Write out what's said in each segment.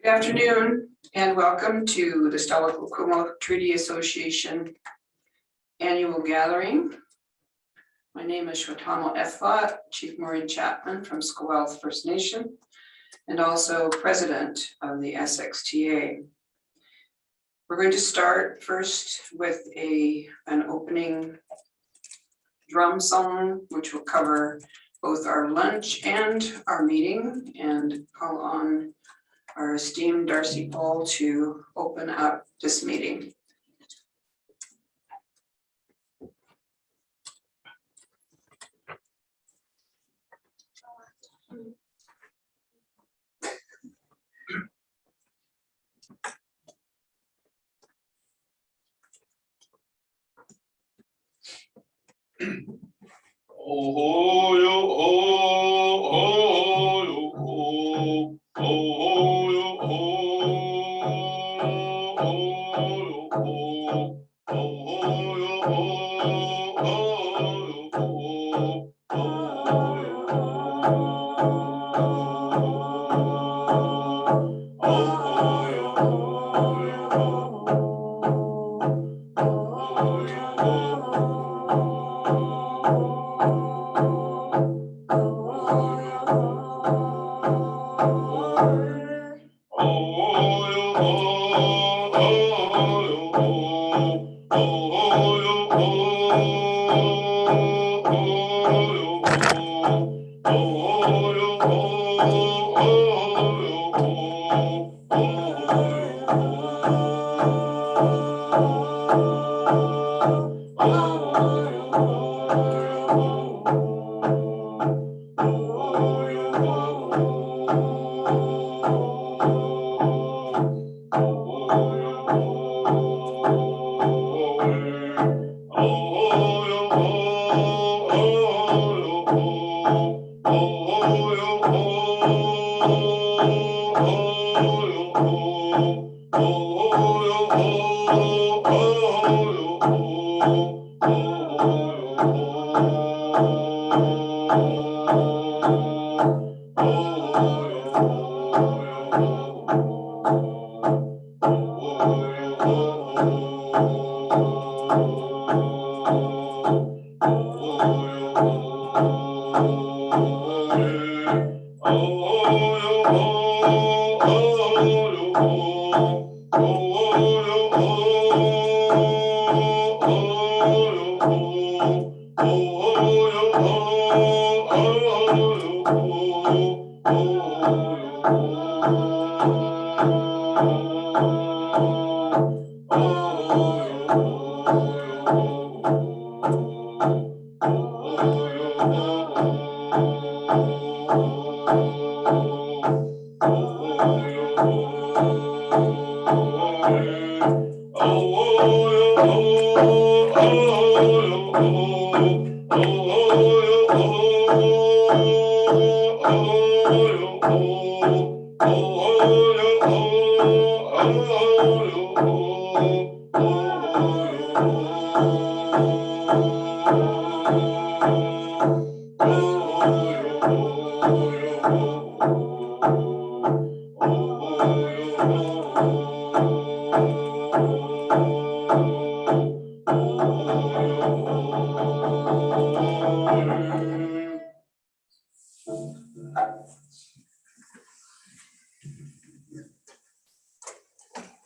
Good afternoon and welcome to the Tla'amin Treaty Association annual gathering. My name is Shwatamo Ethla, Chief Maureen Chapman from Tsawwassen First Nation and also President of the SXTA. We're going to start first with an opening drum song, which will cover both our lunch and our meeting, and call on our esteemed Darcy Paul to open up this meeting. Oh yo oh oh yo oh oh yo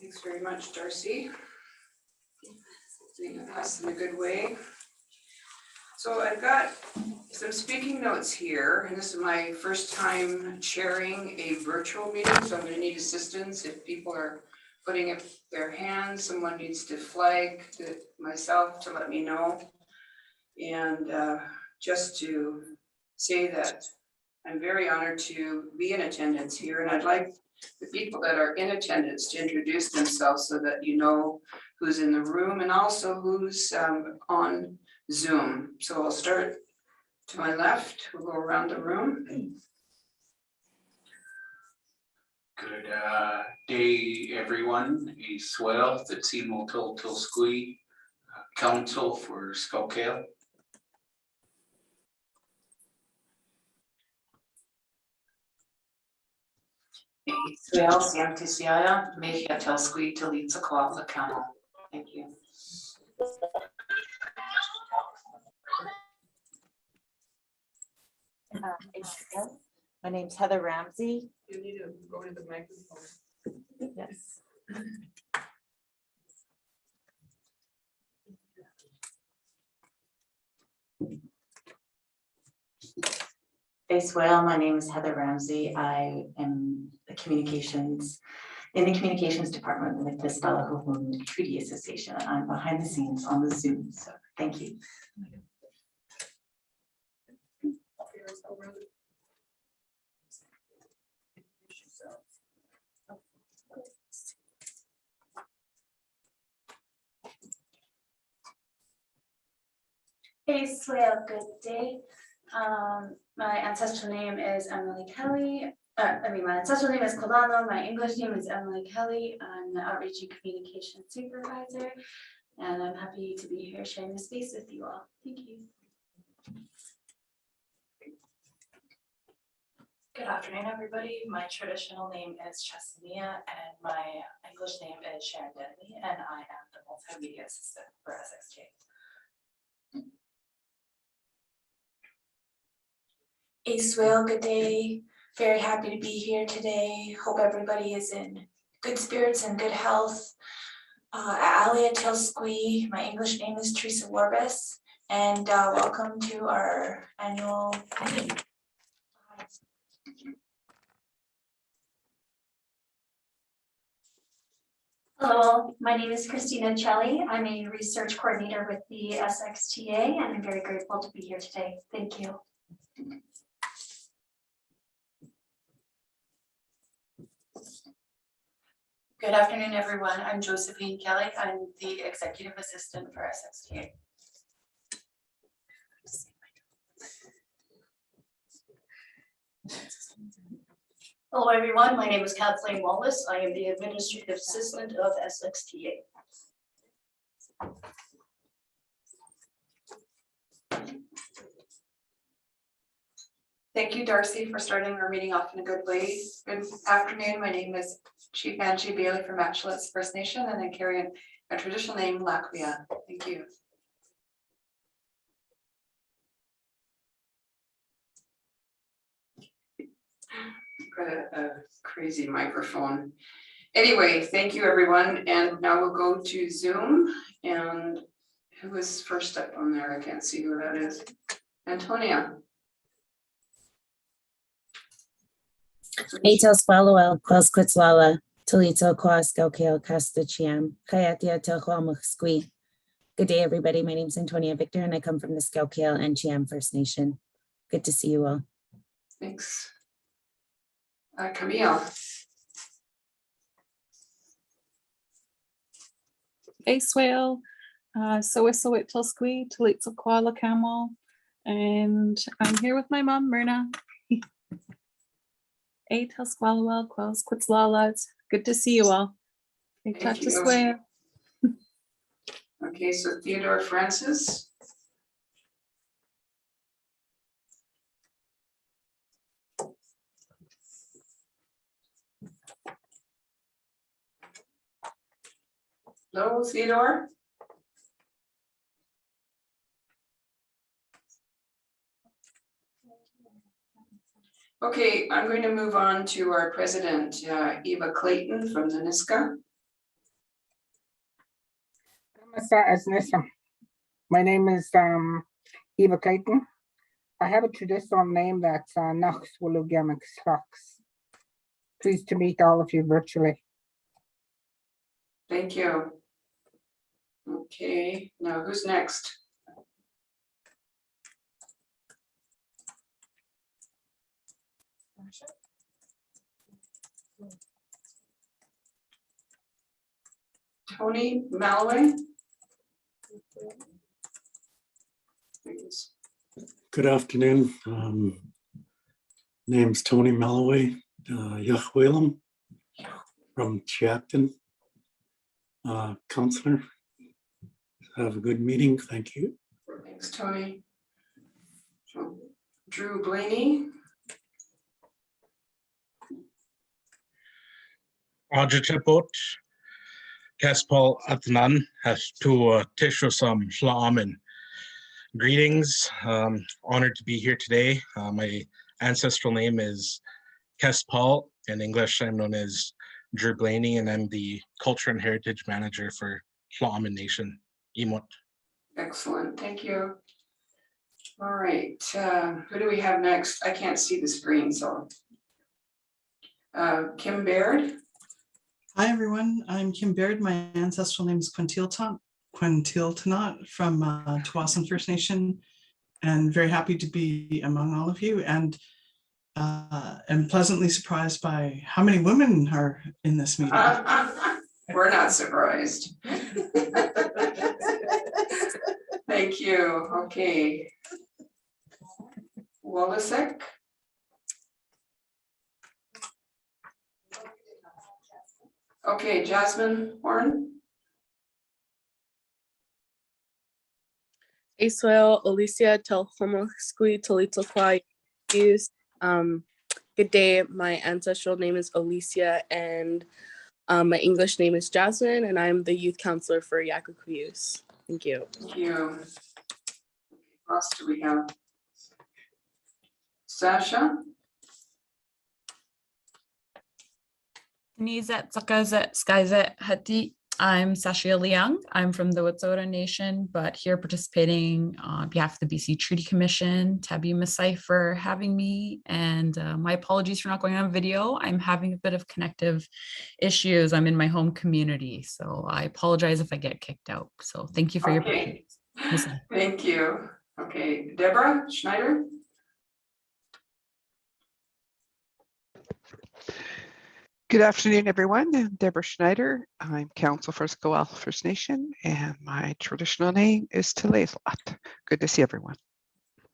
Thanks very much, Darcy. Doing us in a good way. So I've got some speaking notes here, and this is my first time chairing a virtual meeting, so I'm going to need assistance. If people are putting up their hands, someone needs to flag myself to let me know. And just to say that I'm very honored to be in attendance here, and I'd like the people that are in attendance to introduce themselves so that you know who's in the room and also who's on Zoom. So I'll start to my left. We'll go around the room. Good day, everyone. A swell the Kwuntiltunaat Council for Kes-Pehl. Swale, Siamtisiaya, Mehia Telsqui, Talitza Kwantlen Camel. Thank you. My name's Heather Ramsey. You need to go to the microphone. Yes. Face well, my name is Heather Ramsey. I am in the communications department with the Tla'amin Treaty Association. I'm behind the scenes on the Zoom, so thank you. Hey, Swale, good day. My ancestral name is Emily Kelly. My ancestral name is Colano. My English name is Emily Kelly. I'm the Outreach and Communication Supervisor, and I'm happy to be here sharing the space with you all. Thank you. Good afternoon, everybody. My traditional name is Chesania, and my English name is Sharon Denby, and I am the multimedia assistant for SXTA. Hey, Swale, good day. Very happy to be here today. Hope everybody is in good spirits and good health. Alia Tilsqui, my English name is Teresa Warbis, and welcome to our annual meeting. Hello, my name is Christina Celli. I'm a research coordinator with the SXTA, and I'm very grateful to be here today. Thank you. Good afternoon, everyone. I'm Josephine Kelly. I'm the executive assistant for SXTA. Hello, everyone. My name is Kathleen Wallace. I am the administrative assistant of SXTA. Thank you, Darcy, for starting our meeting off in a good way. Good afternoon. My name is Chief Angie Bailey from Matchless First Nation, and I carry a traditional name, Lakwia. Thank you. Got a crazy microphone. Anyway, thank you, everyone. And now we'll go to Zoom. And who is first up on there? I can't see who that is. Antonia. Eitel Swallow, Quels Quitzlala, Talito Quas, Gokeo, Castachiam, Kayatia Telhuamuxqui. Good day, everybody. My name is Antonia Victor, and I come from the Skelkale and Chiam First Nation. Good to see you all. Thanks. Camille. Swale, Sowissowit Tilsqui, Talitza Kwala Camel, and I'm here with my mom, Myrna. Eitel Squalwell, Quels Quitzlala. It's good to see you all. Thank you. Okay, so Theodore Francis. Hello, Theodore. Okay, I'm going to move on to our president, Eva Clayton from the Nisga'a. My name is Eva Clayton. I have a traditional name that's Gamiks, Hlooks. Pleased to meet all of you virtually. Thank you. Okay, now who's next? Tony Malloway. Good afternoon. Name's Tony Malloway, Yahwehlam from Chiapton. Counselor, have a good meeting. Thank you. Thanks, Tony. Drew Blaney. Ajitipot, Kes Paul Atnan has to Tuasan Tla'amin. Greetings, honored to be here today. My ancestral name is Kes Paul. In English, I'm known as Blaney, and I'm the Culture and Heritage Manager for Tla'amin Nation, Imot. Excellent, thank you. All right, who do we have next? I can't see the screen, so. Kim Baird. Hi, everyone. I'm Kim Baird. My ancestral name is Kwuntiltunaat from Tuasan First Nation, and very happy to be among all of you, and am pleasantly surprised by how many women are in this meeting. We're not surprised. Thank you. Okay. Wolasek. Okay, Jasmine Horn. Aswell, Alicia, Telhomoskui, Tolitokwa, use. Good day. My ancestral name is Alicia, and my English name is Jasmine, and I'm the youth counselor for Yakukuyus. Thank you. Thank you. What else do we have? Sasha. Nizet Zakazet Skyzet Hati. I'm Sasha Liang. I'm from the Wet'suwet'en Nation, but here participating on behalf of the BC Treaty Commission. Tabi Masai for having me, and my apologies for not going on video. I'm having a bit of connective issues. I'm in my home community, so I apologize if I get kicked out. So thank you for your patience. Thank you. Okay, Deborah Schneider. Good afternoon, everyone. I'm Deborah Schneider. I'm counsel for Nisga'a First Nation, and my traditional name is Tla'amin. Good to see everyone.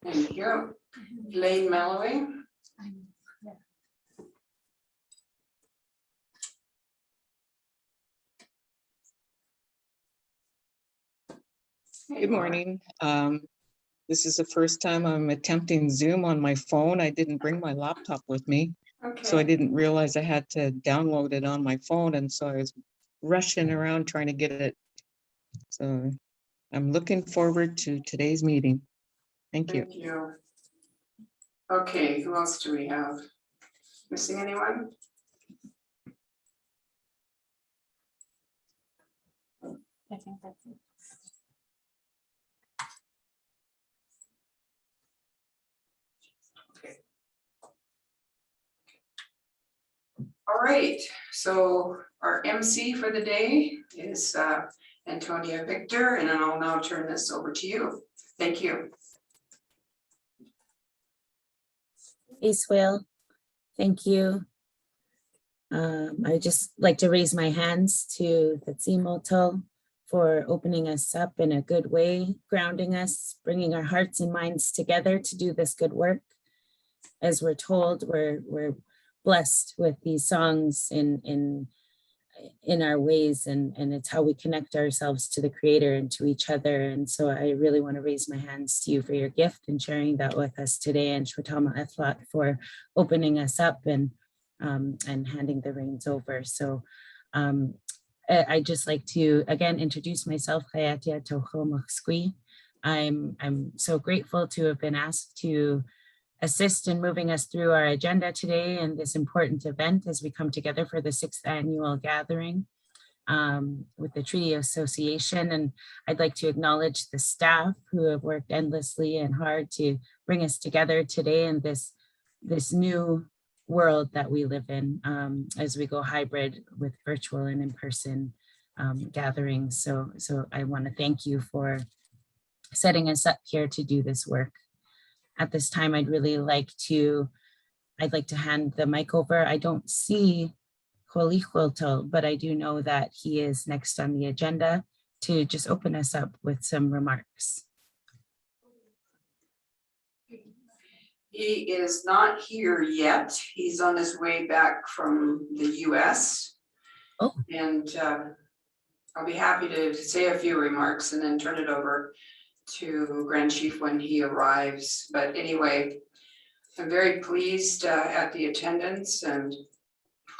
Thank you. Lane Malloway. Good morning. This is the first time I'm attempting Zoom on my phone. I didn't bring my laptop with me. So I didn't realize I had to download it on my phone, and so I was rushing around trying to get it. So I'm looking forward to today's meeting. Thank you. Thank you. Okay, who else do we have? Missing anyone? I think that's it. All right, so our MC for the day is Antonia Victor, and I'll now turn this over to you. Thank you. Aswell, thank you. I just like to raise my hands to the Tzimoto for opening us up in a good way, grounding us, bringing our hearts and minds together to do this good work. As we're told, we're blessed with these songs in our ways, and it's how we connect ourselves to the Creator and to each other. And so I really want to raise my hands to you for your gift and sharing that with us today, and Shwatama Ethlat for opening us up and handing the reins over. So I just like to again introduce myself. I'm so grateful to have been asked to assist in moving us through our agenda today and this important event as we come together for the 6th annual gathering with the Treaty Association. And I'd like to acknowledge the staff who have worked endlessly and hard to bring us together today in this new world that we live in as we go hybrid with virtual and in-person gatherings. So I want to thank you for setting us up here to do this work. At this time, I'd like to hand the mic over. I don't see Kwuntiltunaat, but I do know that he is next on the agenda to just open us up with some remarks. He is not here yet. He's on his way back from the US. Oh. And I'll be happy to say a few remarks and then turn it over to Grand Chief when he arrives. But anyway, I'm very pleased at the attendance and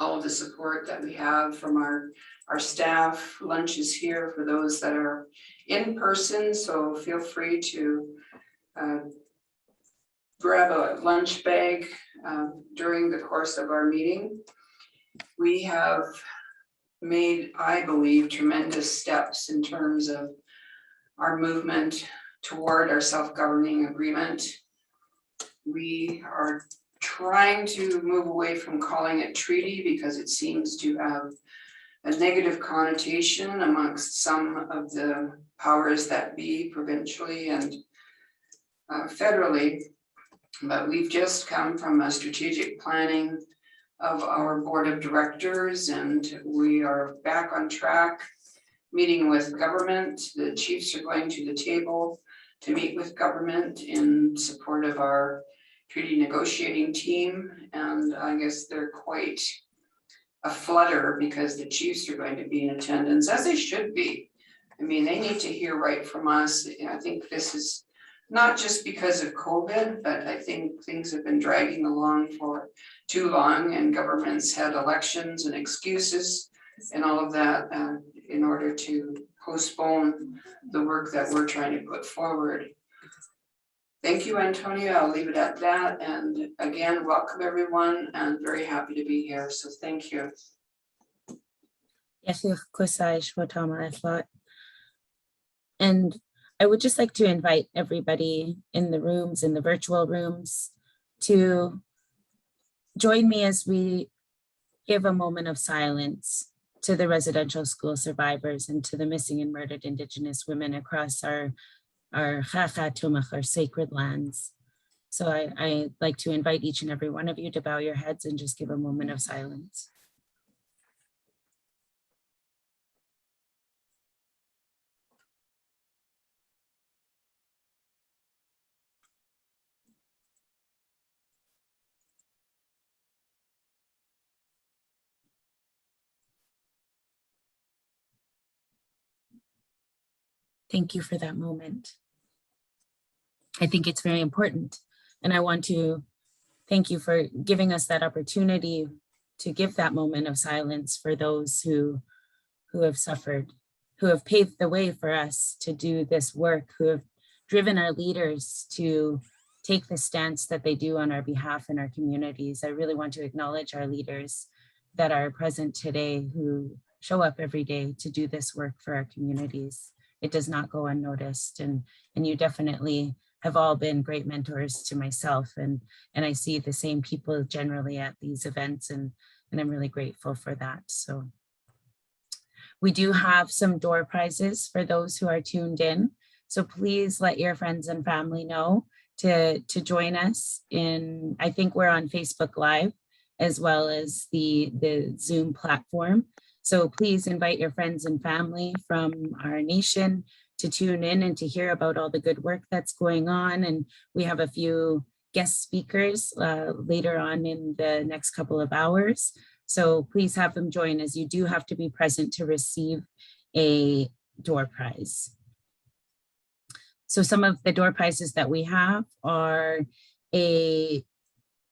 all of the support that we have from our staff. Lunch is here for those that are in person, so feel free to grab a lunch bag during the course of our meeting. We have made, I believe, tremendous steps in terms of our movement toward our self-governing agreement. We are trying to move away from calling it treaty because it seems to have a negative connotation amongst some of the powers that be provincially and federally. But we've just come from a strategic planning of our board of directors, and we are back on track, meeting with government. The chiefs are going to the table to meet with government in support of our treaty negotiating team. And I guess they're quite a flutter because the chiefs are going to be in attendance, as they should be. I mean, they need to hear right from us. I think this is not just because of COVID, but I think things have been dragging along for too long, and governments had elections and excuses and all of that in order to postpone the work that we're trying to put forward. Thank you, Antonia. I'll leave it at that. And again, welcome everyone, and very happy to be here. So thank you. And I would just like to invite everybody in the rooms, in the virtual rooms, to join me as we give a moment of silence to the residential school survivors and to the missing and murdered Indigenous women across our sacred lands. So I like to invite each and every one of you to bow your heads and just give a moment of silence. Thank you for that moment. I think it's very important. And I want to thank you for giving us that opportunity to give that moment of silence for those who have suffered, who have paved the way for us to do this work, who have driven our leaders to take the stance that they do on our behalf in our communities. I really want to acknowledge our leaders that are present today who show up every day to do this work for our communities. It does not go unnoticed, and you definitely have all been great mentors to myself, and I see the same people generally at these events, and I'm really grateful for that. So we do have some door prizes for those who are tuned in, so please let your friends and family know to join us in, I think we're on Facebook Live as well as the Zoom platform. So please invite your friends and family from our nation to tune in and to hear about all the good work that's going on. And we have a few guest speakers later on in the next couple of hours. So please have them join, as you do have to be present to receive a door prize. So some of the door prizes that we have are a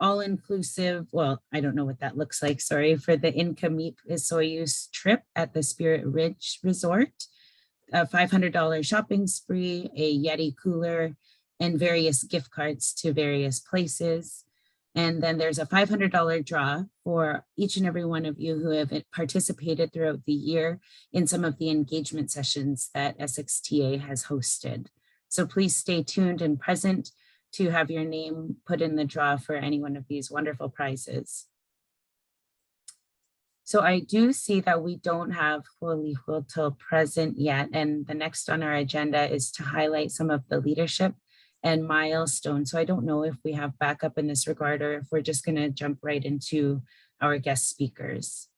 all-inclusive, well, I don't know what that looks like, sorry, for the Inkamip Soyuz trip at the Spirit Ridge Resort, a $500 shopping spree, a Yeti cooler, and various gift cards to various places. And then there's a $500 draw for each and every one of you who have participated throughout the year in some of the engagement sessions that SXTA has hosted. So please stay tuned and present to have your name put in the draw for any one of these wonderful prizes. So I do see that we don't have Kwuntiltunaat present yet, and the next on our agenda is to highlight some of the leadership and milestones. So I don't know if we have backup in this regard, or if we're just going to jump right into our guest speakers.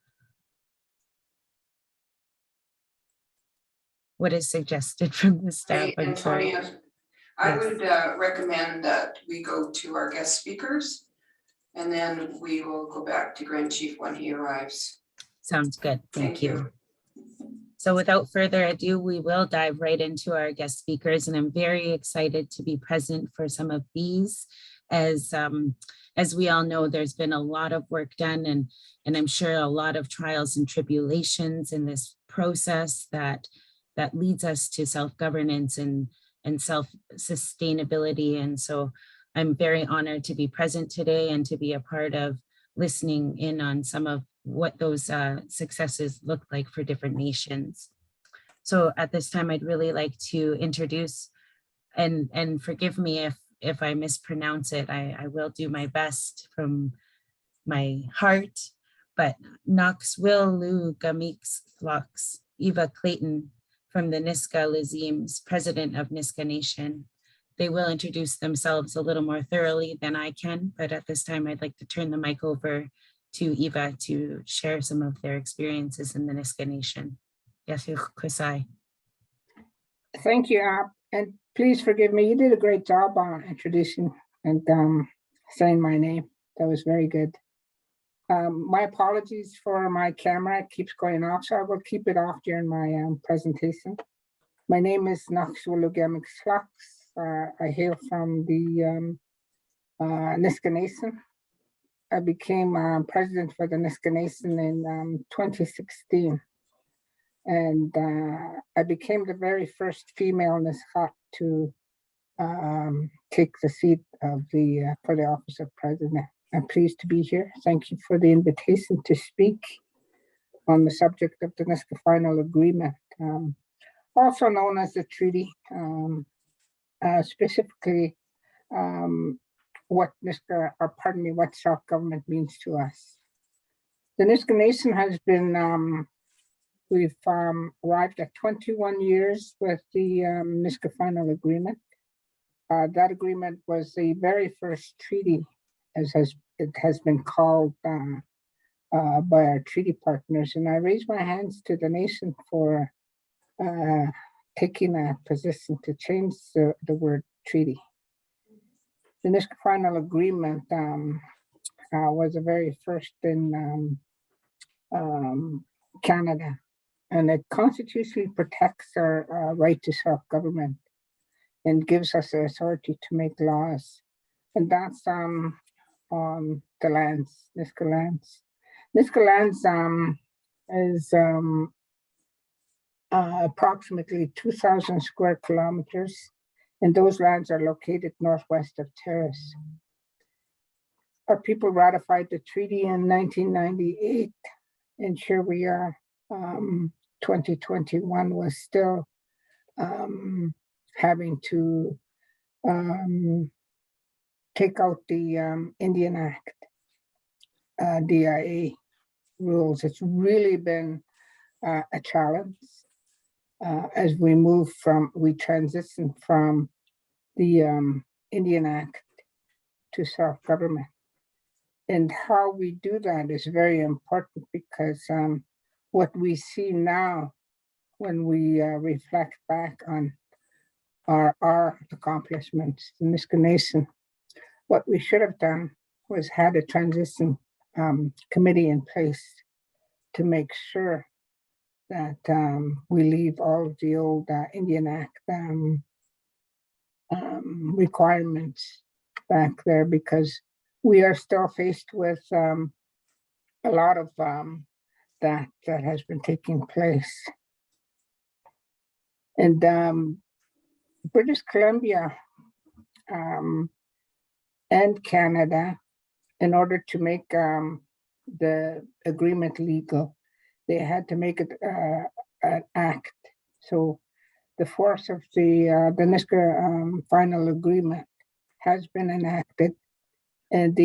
What is suggested from the staff? Hey, Antonia, I would recommend that we go to our guest speakers, and then we will go back to Grand Chief when he arrives. Sounds good. Thank you. So without further ado, we will dive right into our guest speakers, and I'm very excited to be present for some of these. As as we all know, there's been a lot of work done, and I'm sure a lot of trials and tribulations in this process that leads us to self-governance and self-sustainability. And so I'm very honored to be present today and to be a part of listening in on some of what those successes look like for different nations. So at this time, I'd really like to introduce, and forgive me if I mispronounce it, I will do my best from my heart, but Gamiks, Hlooks, Eva Clayton from the Nisga'a Lisims, President of Niskanen Nation. They will introduce themselves a little more thoroughly than I can, but at this time, I'd like to turn the mic over to Eva to share some of their experiences in the Nisga'a Nation. Yes, Kusai. Thank you, and please forgive me. You did a great job on introducing and saying my name. That was very good. My apologies for my camera. It keeps going off, so I will keep it off during my presentation. My name is Gamiks Hlooks. I hail from the Niskanen Nation. I became president for the Niskanen Nation in 2016. And I became the very first female Nisga'a to take the seat of for the office of president. I'm pleased to be here. Thank you for the invitation to speak on the subject of the Nisga'a Final Agreement, also known as the treaty, specifically what Nisga'a, or pardon me, what self-government means to us. The Niskanen Nation has been we've arrived at 21 years with the Nisga'a Final Agreement. That agreement was the very first treaty, as it has been called by our treaty partners. And I raise my hands to the nation for taking that position to change the word treaty. The Nisga'a Final Agreement was the very first in Canada. And it constitutionally protects our right to self-government and gives us the authority to make laws. And that's on the lands, Nisga'a lands. Nisga'a lands is approximately 2,000 square kilometers, and those lands are located northwest of Terrace. Our people ratified the treaty in 1998, and here we are. 2021 was still having to take out the Indian Act, DIA rules. It's really been a challenge as we transition from the Indian Act to self-government. And how we do that is very important because what we see now when we reflect back on our accomplishments in this nation, what we should have done was had a transition committee in place to make sure that we leave all of the old Indian Act requirements back there, because we are still faced with a lot of that has been taking place. And British Columbia and Canada, in order to make the agreement legal, they had to make it an act. So the force of the Nisga'a Final Agreement has been enacted, and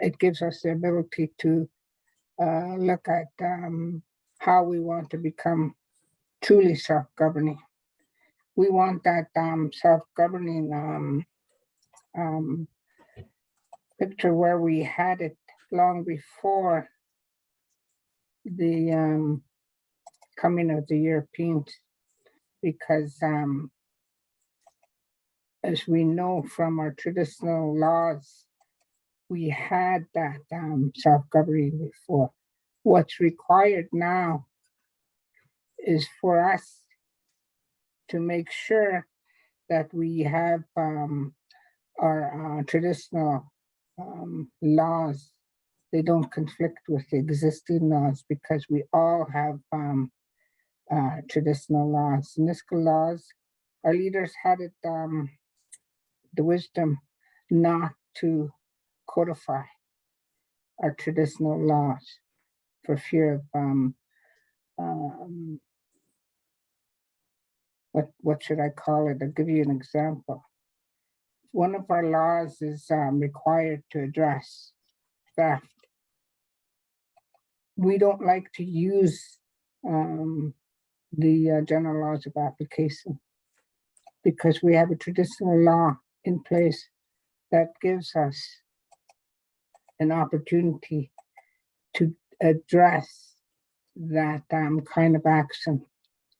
it gives us the ability to look at how we want to become truly self-governing. We want that self-governing picture where we had it long before the coming of the Europeans, because as we know from our traditional laws, we had that self-governing before. What's required now is for us to make sure that we have our traditional laws, they don't conflict with the existing laws because we all have traditional laws. Niska'a laws, our leaders had it the wisdom not to codify our traditional laws for fear of what should I call it? I'll give you an example. One of our laws is required to address theft. We don't like to use the general laws of application because we have a traditional law in place that gives us an opportunity to address that kind of action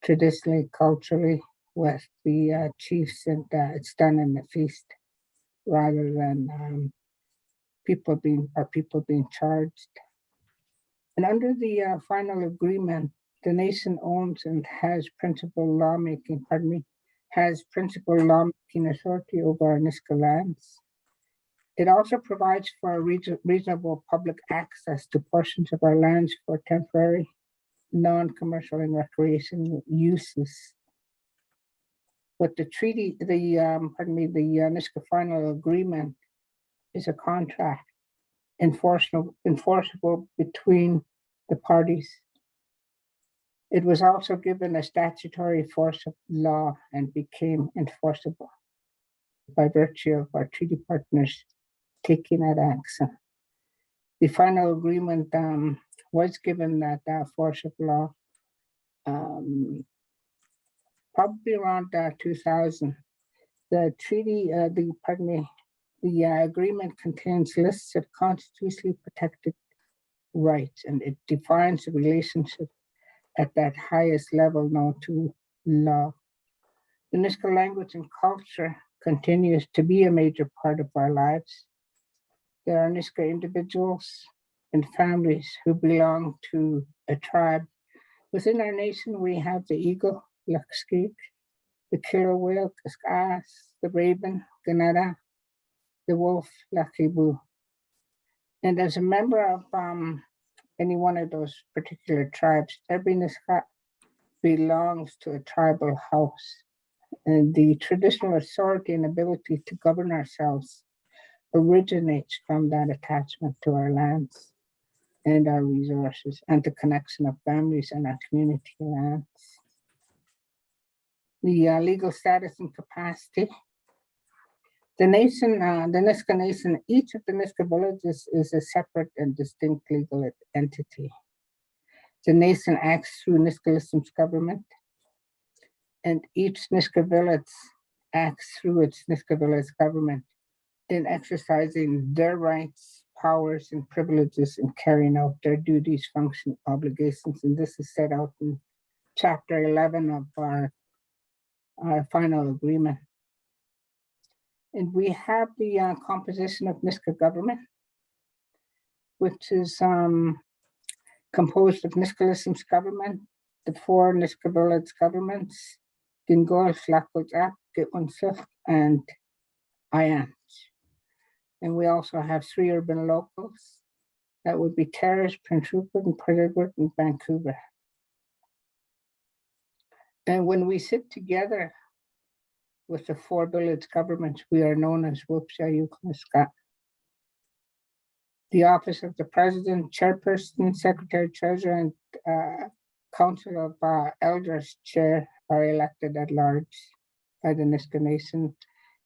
traditionally, culturally, with the chiefs, and it's done in the feast rather than people being charged. And under the final agreement, the nation owns and has principal lawmaking authority over our Niska'a lands. It also provides for reasonable public access to portions of our lands for temporary, non-commercial and recreation uses. But the treaty, the Niska'a final agreement is a contract enforceable between the parties. It was also given a statutory force of law and became enforceable by virtue of our treaty partners taking that action. The final agreement was given that force of law probably around 2000. The treaty, the agreement contains lists of constitutionally protected rights, and it defines the relationship at that highest level known to law. The Niska'a language and culture continues to be a major part of our lives. There are Niska'a individuals and families who belong to a tribe. Within our nation, we have the eagle, Hlooks, the killer whale, Nisga'a, the raven, Ganada, the wolf, Lakibu. And as a member of any one of those particular tribes, every Niska'a belongs to a tribal house. And the traditional authority and ability to govern ourselves originates from that attachment to our lands and our resources and the connection of families and our community lands. The legal status and capacity. The nation, the Niska'a nation, each of the Niska'a villages is a separate and distinct legal entity. The nation acts through Lisims government, and each Niska'a village acts through its Niska'a village government in exercising their rights, powers, and privileges in carrying out their duties, functions, obligations. And this is set out in Chapter 11 of our final agreement. And we have the composition of Niska'a government, which is composed of Lisims government, the 4 Niska'a village governments, Dingoal, Tla'amin, Kwuntiltunaat, and Ayan. And we also have 3 urban locals. That would be Terrace, Prince Rupert, and Port Edward, and Vancouver. And when we sit together with the 4 village governments, we are known as Nisga'a. The office of the president, chairperson, secretary, treasurer, and council of elders chair are elected at large by the Niska'a nation,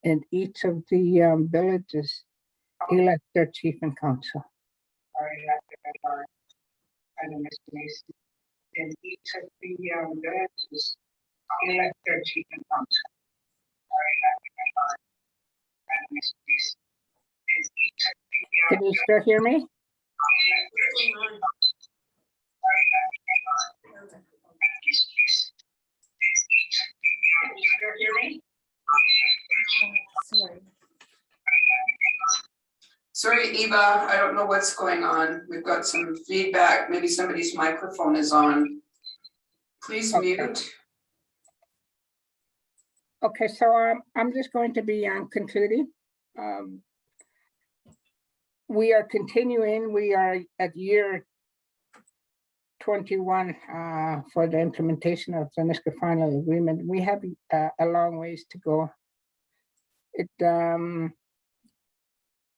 and each of the villages elect their chief and council. Are elected at large by the Niska'a nation, and each of the villages elect their chief and council. Can you still hear me? Sorry, Eva, I don't know what's going on. We've got some feedback. Maybe somebody's microphone is on. Please mute. Okay, so I'm just going to be concluding. We are continuing, we are at year 21 for the implementation of the Nisga'a final agreement. We have a long ways to go.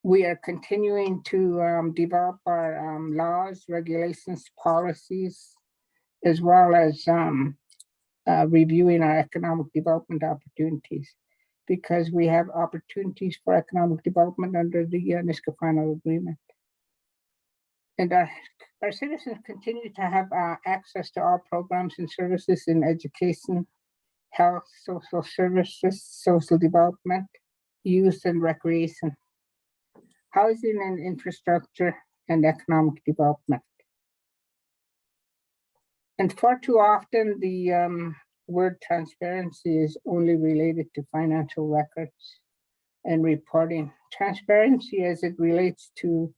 We are continuing to develop our laws, regulations, policies, as well as reviewing our economic development opportunities, because we have opportunities for economic development under the Nisga'a final agreement. And our citizens continue to have access to all programs and services in education, health, social services, social development, youth and recreation, housing and infrastructure, and economic development. And far too often, the word transparency is only related to financial records and reporting. Transparency as it relates to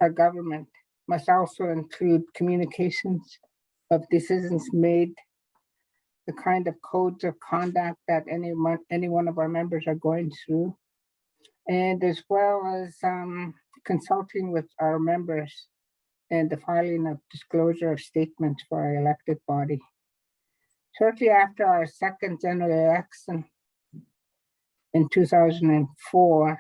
our government must also include communications of decisions made, the kind of codes of conduct that any one of our members are going through, and as well as consulting with our members and the filing of disclosure of statements for our elected body. Shortly after our second general election in 2004,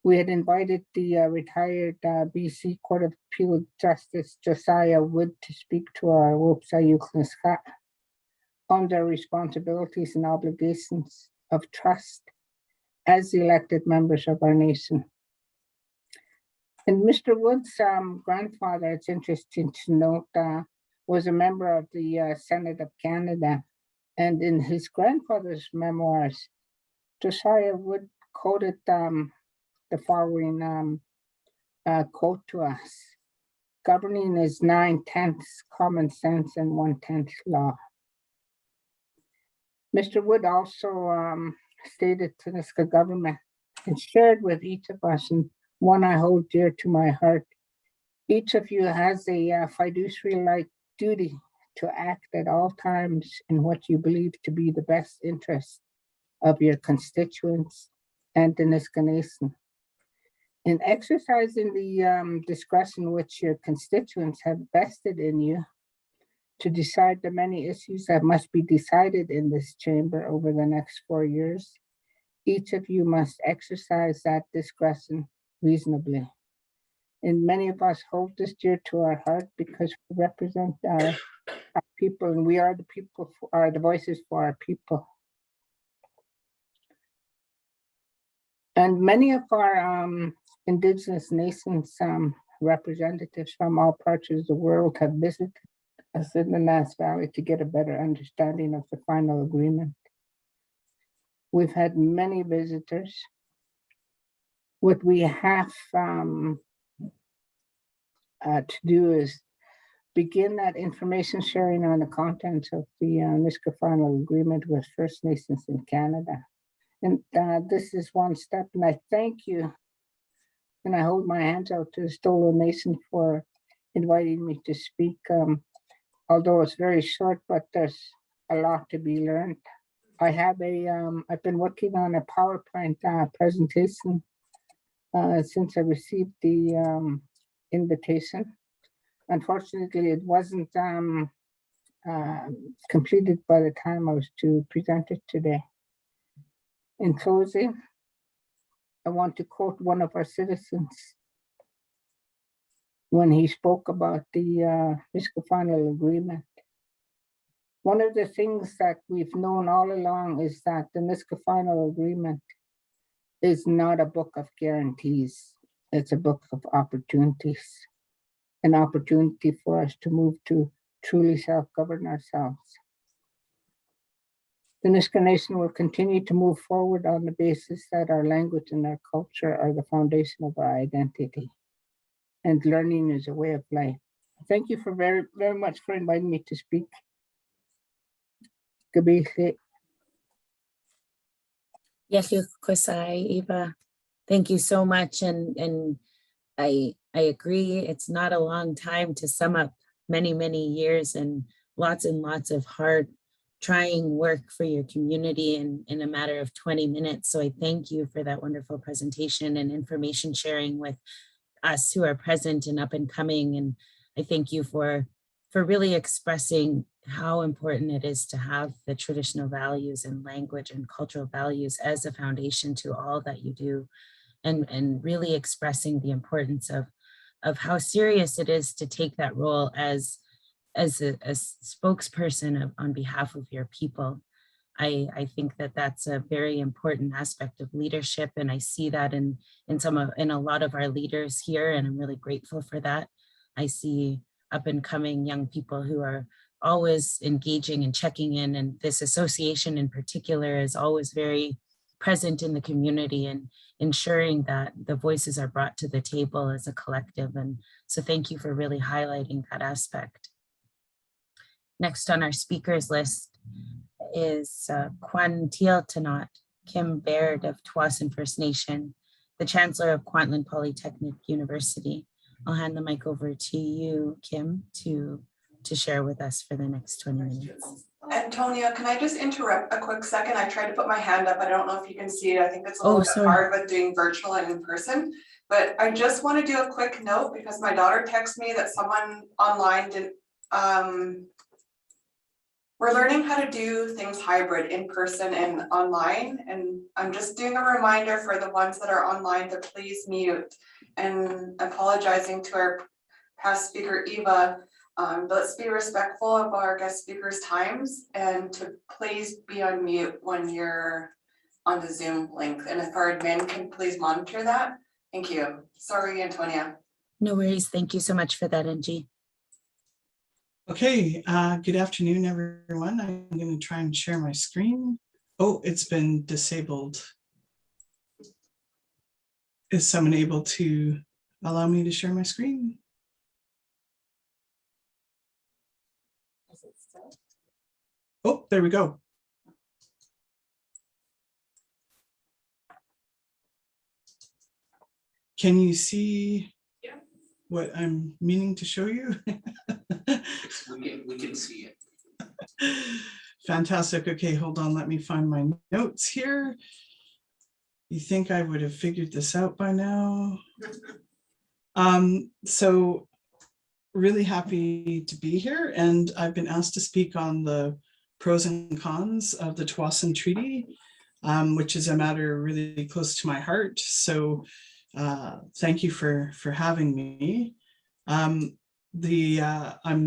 we had invited the retired BC Court of Appeal Justice Josiah Wood to speak to our Wopsa Youth Nisga'a on their responsibilities and obligations of trust as elected members of our nation. And Mr. Wood's grandfather, it's interesting to note, was a member of the Senate of Canada. And in his grandfather's memoirs, Josiah Wood quoted the following quote to us: "Governing is 9/10 common sense and 1/10 law." Mr. Wood also stated to the Nisga'a government and shared with each of us, and one I hold dear to my heart: each of you has a fiduciary-like duty to act at all times in what you believe to be the best interest of your constituents and the Nisga'a nation. In exercising the discretion which your constituents have vested in you to decide the many issues that must be decided in this chamber over the next 4 years, each of you must exercise that discretion reasonably. And many of us hold this dear to our heart because we represent our people, and we are the people, are the voices for our people. And many of our Indigenous nations representatives from all parts of the world have visited us in the Nass Valley to get a better understanding of the final agreement. We've had many visitors. What we have to do is begin that information sharing on the contents of the Nisga'a final agreement with First Nations in Canada. And this is one step, and I thank you. And I hold my hands out to the Stolo Nation for inviting me to speak. Although it's very short, but there's a lot to be learned. I have I've been working on a PowerPoint presentation since I received the invitation. Unfortunately, it wasn't completed by the time I was to present it today. In closing, I want to quote one of our citizens when he spoke about the Nisga'a final agreement. One of the things that we've known all along is that the Nisga'a final agreement is not a book of guarantees. It's a book of opportunities, an opportunity for us to move to truly self-govern ourselves. The Nisga'a Nation will continue to move forward on the basis that our language and our culture are the foundation of our identity, and learning is a way of life. Thank you for very, very much for inviting me to speak. Gabi. Yehu Kosai, Eva. Thank you so much. And I agree, it's not a long time to sum up many, many years and lots of hard trying work for your community in a matter of 20 minutes. So I thank you for that wonderful presentation and information sharing with us who are present and up and coming. And I thank you for really expressing how important it is to have the traditional values and language and cultural values as a foundation to all that you do, and really expressing the importance of how serious it is to take that role as a spokesperson on behalf of your people. I think that that's a very important aspect of leadership, and I see that in a lot of our leaders here, and I'm really grateful for that. I see up and coming young people who are always engaging and checking in, and this association in particular is always very present in the community and ensuring that the voices are brought to the table as a collective. And so thank you for really highlighting that aspect. Next on our speakers list is Kwuntiltunaat, Kim Baird of Tuasan First Nation, the Chancellor of Kwantlen Polytechnic University. I'll hand the mic over to you, Kim, to share with us for the next 20 minutes. Antonia, can I just interrupt a quick second? I tried to put my hand up. I don't know if you can see it. I think it's a little bit hard with doing virtual and in person, but I just want to do a quick note because my daughter texted me that someone online didn't, we're learning how to do things hybrid, in person and online. And I'm just doing a reminder for the ones that are online to please mute, and apologizing to our past speaker, Eva. Let's be respectful of our guest speakers' times and to please be on mute when you're on the Zoom link. And if our admin can please monitor that. Thank you. Sorry, Antonia. No worries. Thank you so much for that, Angie. Okay, good afternoon, everyone. I'm going to try and share my screen. Oh, it's been disabled. Is someone able to allow me to share my screen? Oh, there we go. Can you see what I'm meaning to show you? We can see it. Fantastic. Okay, hold on. Let me find my notes here. You think I would have figured this out by now? So really happy to be here, and I've been asked to speak on the pros and cons of the Tuasan Treaty, which is a matter really close to my heart. So thank you for having me. I'm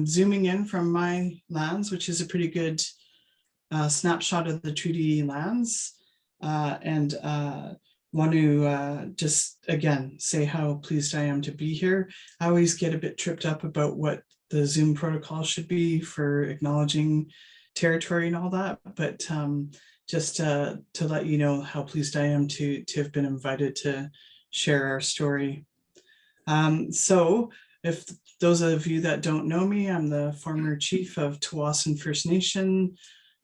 zooming in from my lands, which is a pretty good snapshot of the treaty lands, and want to just again say how pleased I am to be here. I always get a bit tripped up about what the Zoom protocol should be for acknowledging territory and all that, but just to let you know how pleased I am to have been invited to share our story. So if those of you that don't know me, I'm the former chief of Tsawwassen First Nation.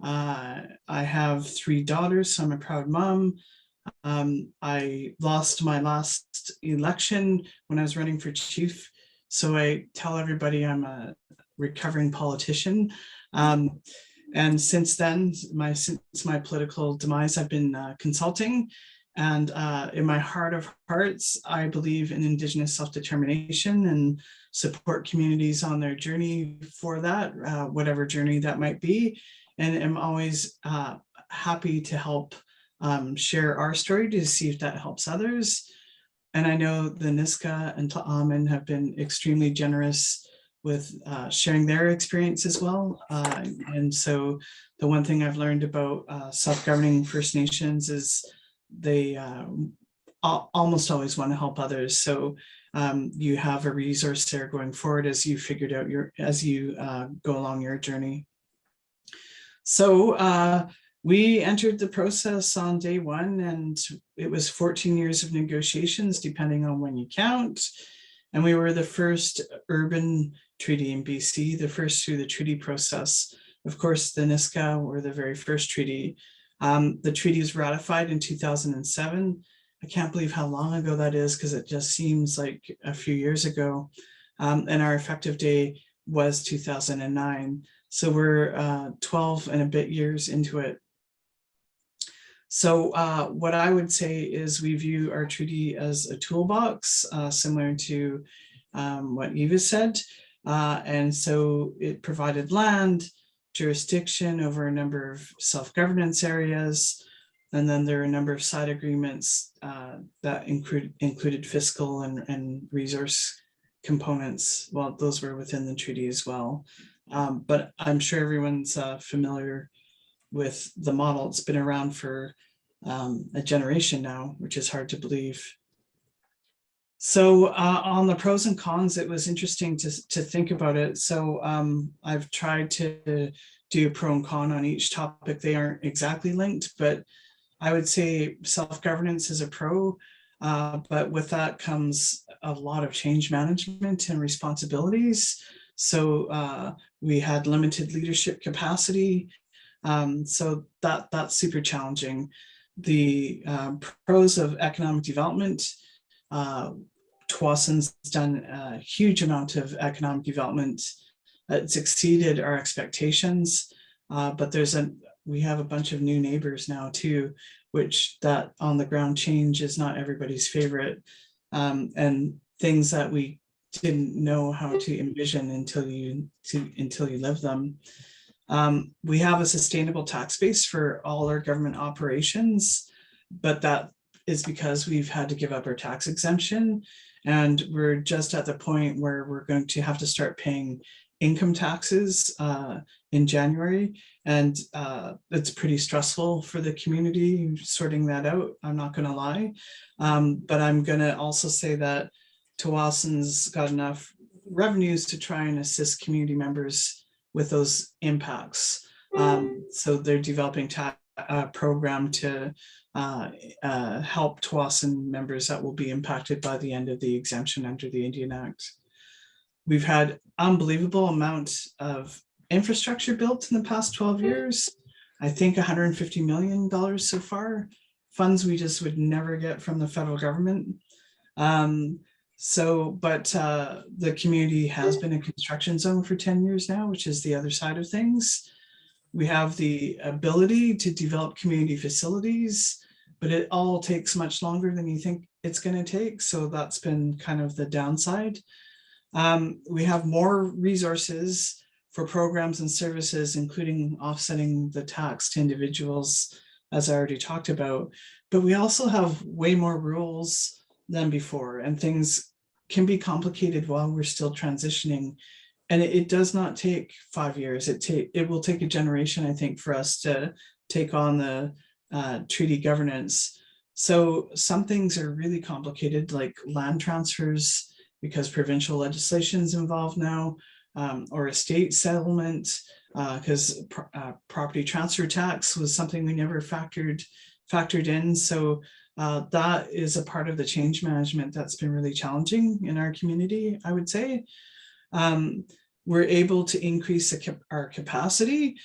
I have 3 daughters, so I'm a proud mom. I lost my last election when I was running for chief, so I tell everybody I'm a recovering politician. And since then, since my political demise, I've been consulting. And in my heart of hearts, I believe in Indigenous self-determination and support communities on their journey for that, whatever journey that might be. And I'm always happy to help share our story to see if that helps others. And I know the Niska'a and Tla'amin have been extremely generous with sharing their experience as well. And so the one thing I've learned about self-governing First Nations is they almost always want to help others. So you have a resource there going forward as you figured out as you go along your journey. So we entered the process on day 1, and it was 14 years of negotiations, depending on when you count. And we were the first urban treaty in BC, the first through the treaty process. Of course, the Nisga'a were the very first treaty. The treaty was ratified in 2007. I can't believe how long ago that is, because it just seems like a few years ago. And our effective day was 2009. So we're 12 and a bit years into it. So what I would say is we view our treaty as a toolbox, similar to what Eva said. And so it provided land, jurisdiction over a number of self-governance areas. And then there are a number of side agreements that included fiscal and resource components. Well, those were within the treaty as well. But I'm sure everyone's familiar with the model. It's been around for a generation now, which is hard to believe. So on the pros and cons, it was interesting to think about it. So I've tried to do a pro and con on each topic. They aren't exactly linked, but I would say self-governance is a pro, but with that comes a lot of change management and responsibilities. So we had limited leadership capacity. So that's super challenging. The pros of economic development, Tsawwassen's done a huge amount of economic development. It's exceeded our expectations, but we have a bunch of new neighbors now too, which that on the ground change is not everybody's favorite, and things that we didn't know how to envision until you live them. We have a sustainable tax base for all our government operations, but that is because we've had to give up our tax exemption, and we're just at the point where we're going to have to start paying income taxes in January, and it's pretty stressful for the community sorting that out, I'm not going to lie. But I'm going to also say that Tsawwassen's got enough revenues to try and assist community members with those impacts. So they're developing a program to help Tsawwassen members that will be impacted by the end of the exemption under the Indian Act. We've had unbelievable amount of infrastructure built in the past 12 years. I think $150 million so far, funds we just would never get from the federal government. But the community has been a construction zone for 10 years now, which is the other side of things. We have the ability to develop community facilities, but it all takes much longer than you think it's going to take. So that's been kind of the downside. We have more resources for programs and services, including offsetting the tax to individuals, as I already talked about. But we also have way more rules than before, and things can be complicated while we're still transitioning. And it does not take 5 years. It will take a generation, I think, for us to take on the treaty governance. So some things are really complicated, like land transfers, because provincial legislation is involved now, or estate settlement, because property transfer tax was something we never factored in. So that is a part of the change management that's been really challenging in our community, I would say. We're able to increase our capacity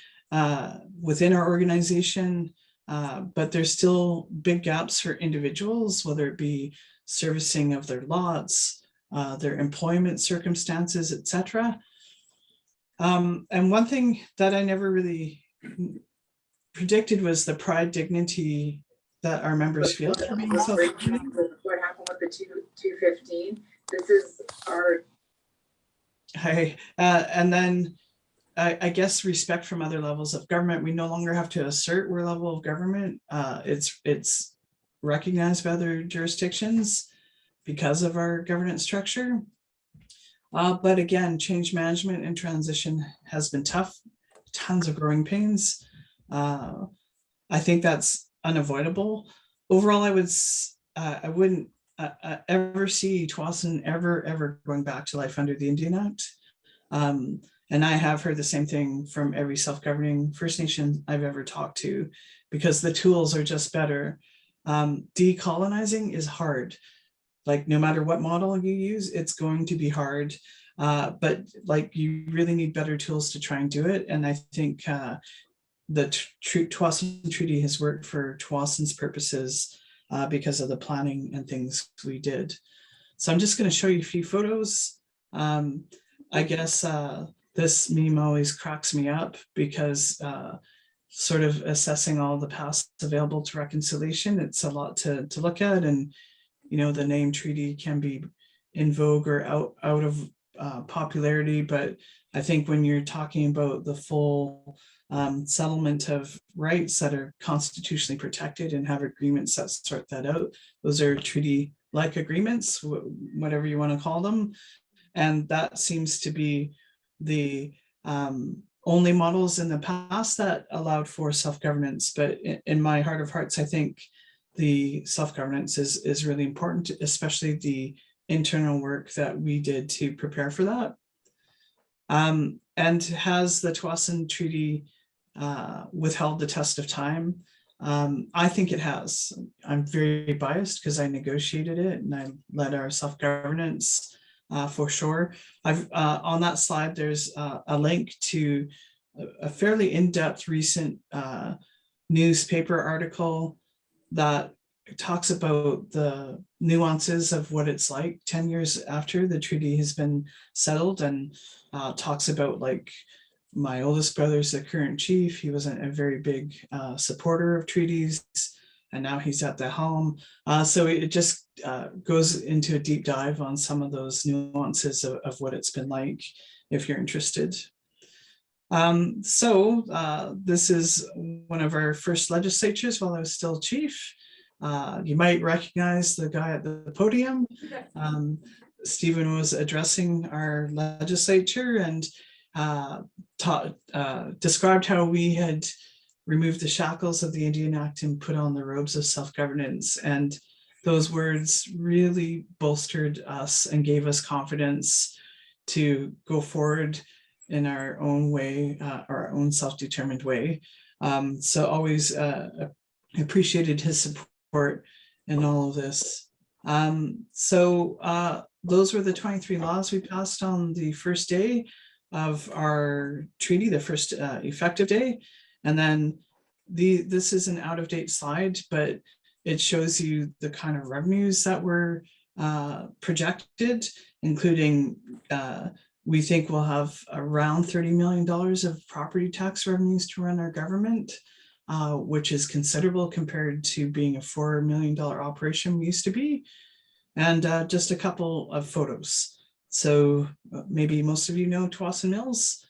within our organization, but there's still big gaps for individuals, whether it be servicing of their lots, their employment circumstances, etc. And one thing that I never really predicted was the pride, dignity that our members feel. What happened with the 215? This is our. Hi, and then I guess respect from other levels of government. We no longer have to assert we're a level of government. It's recognized by other jurisdictions because of our governance structure. But again, change management and transition has been tough, tons of growing pains. I think that's unavoidable. Overall, I wouldn't ever see Tsawwassen ever going back to life under the Indian Act. And I have heard the same thing from every self-governing First Nation I've ever talked to, because the tools are just better. Decolonizing is hard. Like no matter what model you use, it's going to be hard. But like you really need better tools to try and do it. And I think the Tuasan Treaty has worked for Tsawwassen's purposes because of the planning and things we did. So I'm just going to show you a few photos. I guess this meme always cracks me up because sort of assessing all the paths available to reconciliation, it's a lot to look at. And, you know, the name treaty can be in vogue or out of popularity, but I think when you're talking about the full settlement of rights that are constitutionally protected and have agreements that sort that out, those are treaty-like agreements, whatever you want to call them. And that seems to be the only models in the past that allowed for self-governance. But in my heart of hearts, I think the self-governance is really important, especially the internal work that we did to prepare for that. And has the Tuasan Treaty withheld the test of time? I think it has. I'm very biased because I negotiated it and I led our self-governance for sure. I've on that slide, there's a link to a fairly in-depth recent newspaper article that talks about the nuances of what it's like 10 years after the treaty has been settled, and talks about, like, my oldest brother's the current chief. He wasn't a very big supporter of treaties, and now he's at the helm. So it just goes into a deep dive on some of those nuances of what it's been like, if you're interested. This is one of our first legislatures while I was still chief. You might recognize the guy at the podium. Stephen was addressing our legislature and described how we had removed the shackles of the Indian Act and put on the robes of self-governance. And those words really bolstered us and gave us confidence to go forward in our own way, our own self-determined way. So always appreciated his support in all of this. Those were the 23 laws we passed on the first day of our treaty, the first effective day. And then this is an out-of-date slide, but it shows you the kind of revenues that were projected, including we think we'll have around $30 million of property tax revenues to run our government, which is considerable compared to being a $4 million operation we used to be. And just a couple of photos. So maybe most of you know Tsawwassen Mills.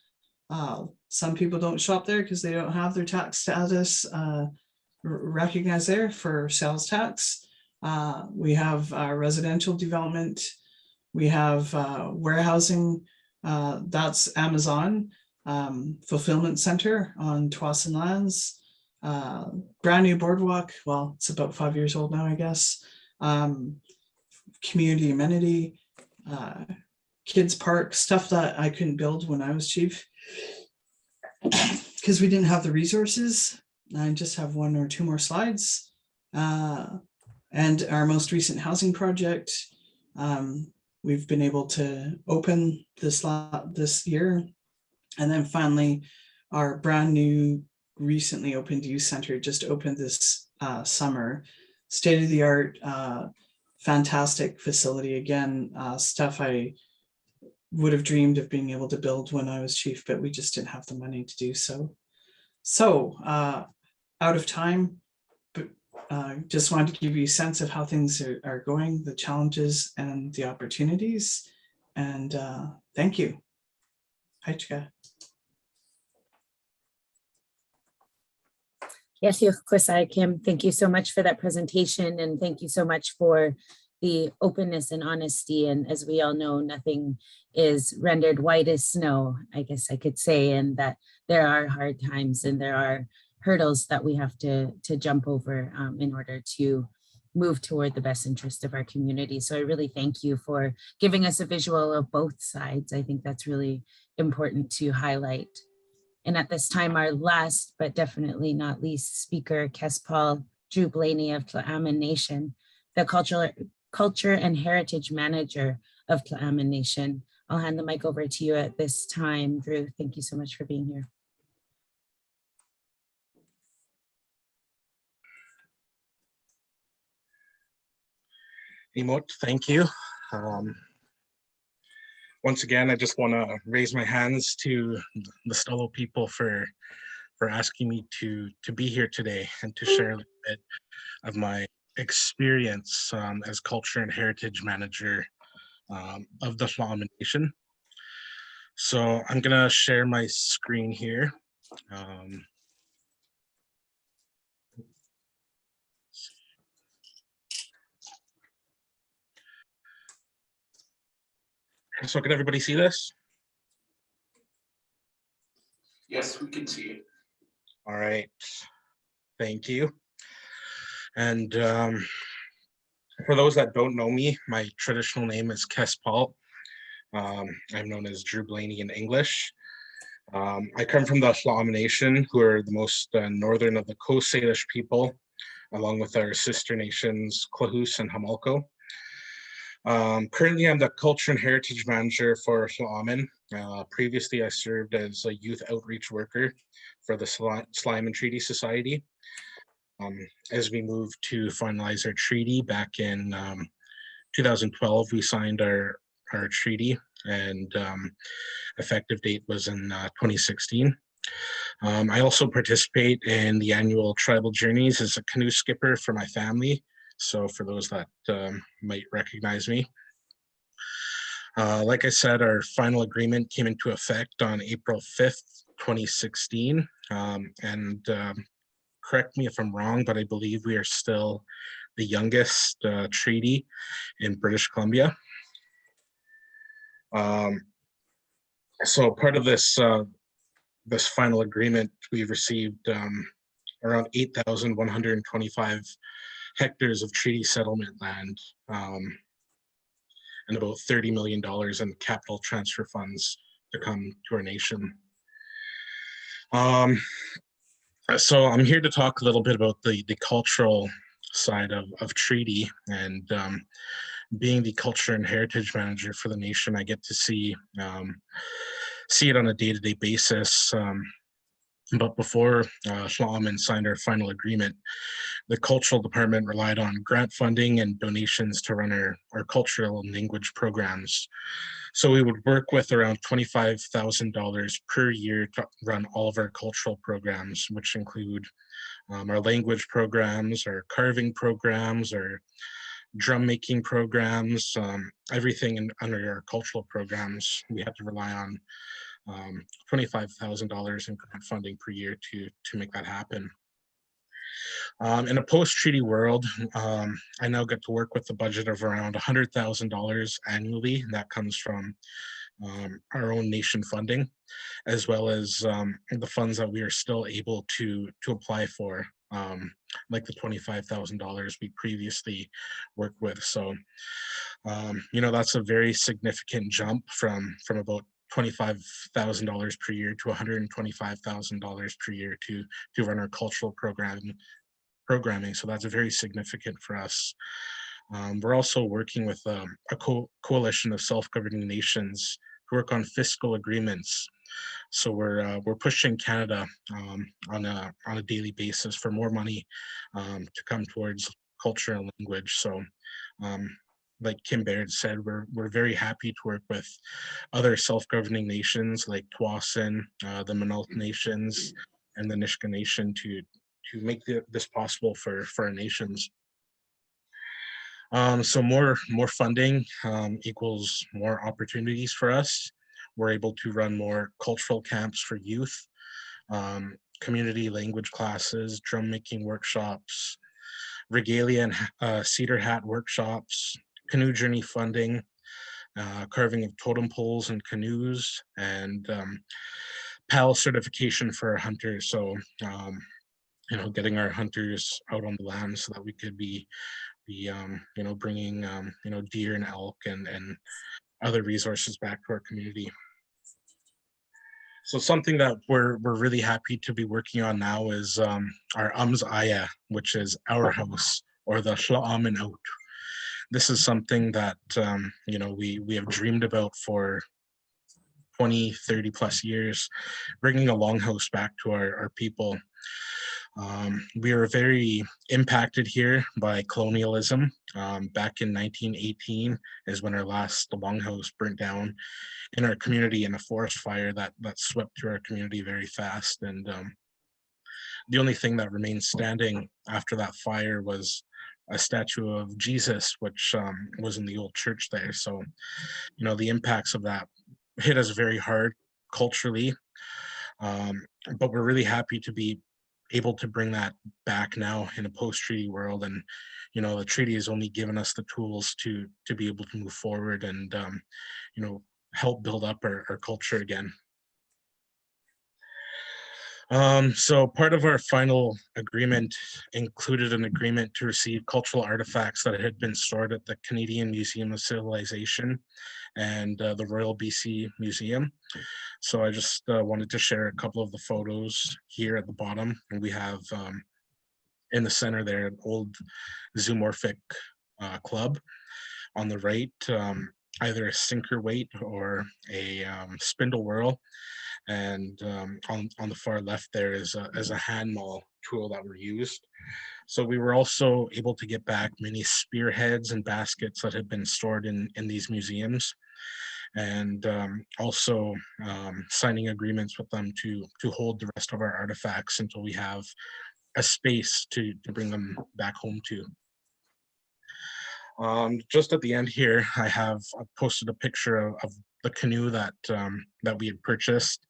Some people don't shop there because they don't have their tax status recognized there for sales tax. We have residential development. We have warehousing. That's Amazon fulfillment center on Tuasan lands. Brand new boardwalk. Well, it's about 5 years old now, I guess. Community amenity, kids park, stuff that I couldn't build when I was chief because we didn't have the resources. I just have one or two more slides. And our most recent housing project, we've been able to open this year. And then finally, our brand new recently opened youth center just opened this summer. State-of-the-art, fantastic facility. Again, stuff I would have dreamed of being able to build when I was chief, but we just didn't have the money to do so. So out of time, but just wanted to give you a sense of how things are going, the challenges and the opportunities. And thank you. Hi, Chika. Yes, Kim, thank you so much for that presentation, and thank you so much for the openness and honesty. And as we all know, nothing is rendered white as snow, I guess I could say, and that there are hard times and there are hurdles that we have to jump over in order to move toward the best interest of our community. So I really thank you for giving us a visual of both sides. I think that's really important to highlight. And at this time, our last, but definitely not least speaker, Kes Paul, Blaney of Tla'amin Nation, the Culture and Heritage Manager of Tla'amin Nation. I'll hand the mic over to you at this time. Drew, thank you so much for being here. Emote, thank you. once again, I just want to raise my hands to the Stelo people for asking me to be here today and to share a little bit of my experience as culture and heritage manager of the Tla'amin Nation. So I'm gonna share my screen here. So can everybody see this? Yes, we can see it. All right, thank you. And for those that don't know me, my traditional name is Kes Paul. I'm known as Drew Blaney in English. I come from the Tla'amin Nation, who are the most northern of the Coast Salish people, along with our sister nations, Tla'amin and Hamalko. Currently, I'm the Culture and Heritage Manager for Tla'amin. Previously, I served as a youth outreach worker for the Tla'amin Treaty Society. As we moved to finalize our treaty back in 2012, we signed our treaty, and effective date was in 2016. I also participate in the annual tribal journeys as a canoe skipper for my family. So for those that might recognize me. Like I said, our final agreement came into effect on April 5th, 2016. And correct me if I'm wrong, but I believe we are still the youngest treaty in British Columbia. So part of this this final agreement, we've received around 8,125 hectares of treaty settlement land and about $30 million in capital transfer funds to come to our nation. So I'm here to talk a little bit about the cultural side of treaty, and being the culture and heritage manager for the nation, I get to see it on a day-to-day basis. But before Tla'amin signed our final agreement, the cultural department relied on grant funding and donations to run our cultural and language programs. So we would work with around $25,000 per year to run all of our cultural programs, which include our language programs, our carving programs, our drum making programs, everything under our cultural programs. We had to rely on $25,000 in grant funding per year to make that happen. In a post-treaty world, I now get to work with a budget of around $100,000 annually, and that comes from our own nation funding, as well as the funds that we are still able to apply for, like the $25,000 we previously worked with. So, you know, that's a very significant jump from about $25,000 per year to $125,000 per year to run our cultural programming. So that's very significant for us. We're also working with a coalition of self-governing nations to work on fiscal agreements. So we're pushing Canada on a daily basis for more money to come towards culture and language. So like Kim Baird said, we're very happy to work with other self-governing nations like Tsawwassen, the Manaut nations, and the Nisga'a Nation to make this possible for our nations. So more funding equals more opportunities for us. We're able to run more cultural camps for youth, community language classes, drum making workshops, regalia and cedar hat workshops, canoe journey funding, carving of totem poles and canoes, and PAL certification for our hunters. So, you know, getting our hunters out on the land so that we could be you know, bringing, you know, deer and elk and other resources back to our community. So something that we're really happy to be working on now is our Aya, which is our house, or the Tla'amin out. This is something that, you know, we have dreamed about for 20, 30 plus years, bringing a longhouse back to our people. We were very impacted here by colonialism. Back in 1918 is when our last longhouse burnt down in our community in a forest fire that swept through our community very fast. And the only thing that remained standing after that fire was a statue of Jesus, which was in the old church there. So, you know, the impacts of that hit us very hard culturally. But we're really happy to be able to bring that back now in a post-treaty world. And, you know, the treaty has only given us the tools to be able to move forward and, you know, help build up our culture again. So part of our final agreement included an agreement to receive cultural artifacts that had been stored at the Canadian Museum of Civilization and the Royal BC Museum. So I just wanted to share a couple of the photos here at the bottom. And we have in the center there an old zoomorphic club. On the right, either a sinker weight or a spindle whorl. And on the far left there is a hand maul tool that were used. So we were also able to get back many spearheads and baskets that had been stored in these museums, and also signing agreements with them to hold the rest of our artifacts until we have a space to bring them back home to. Just at the end here, I posted a picture of the canoe that we had purchased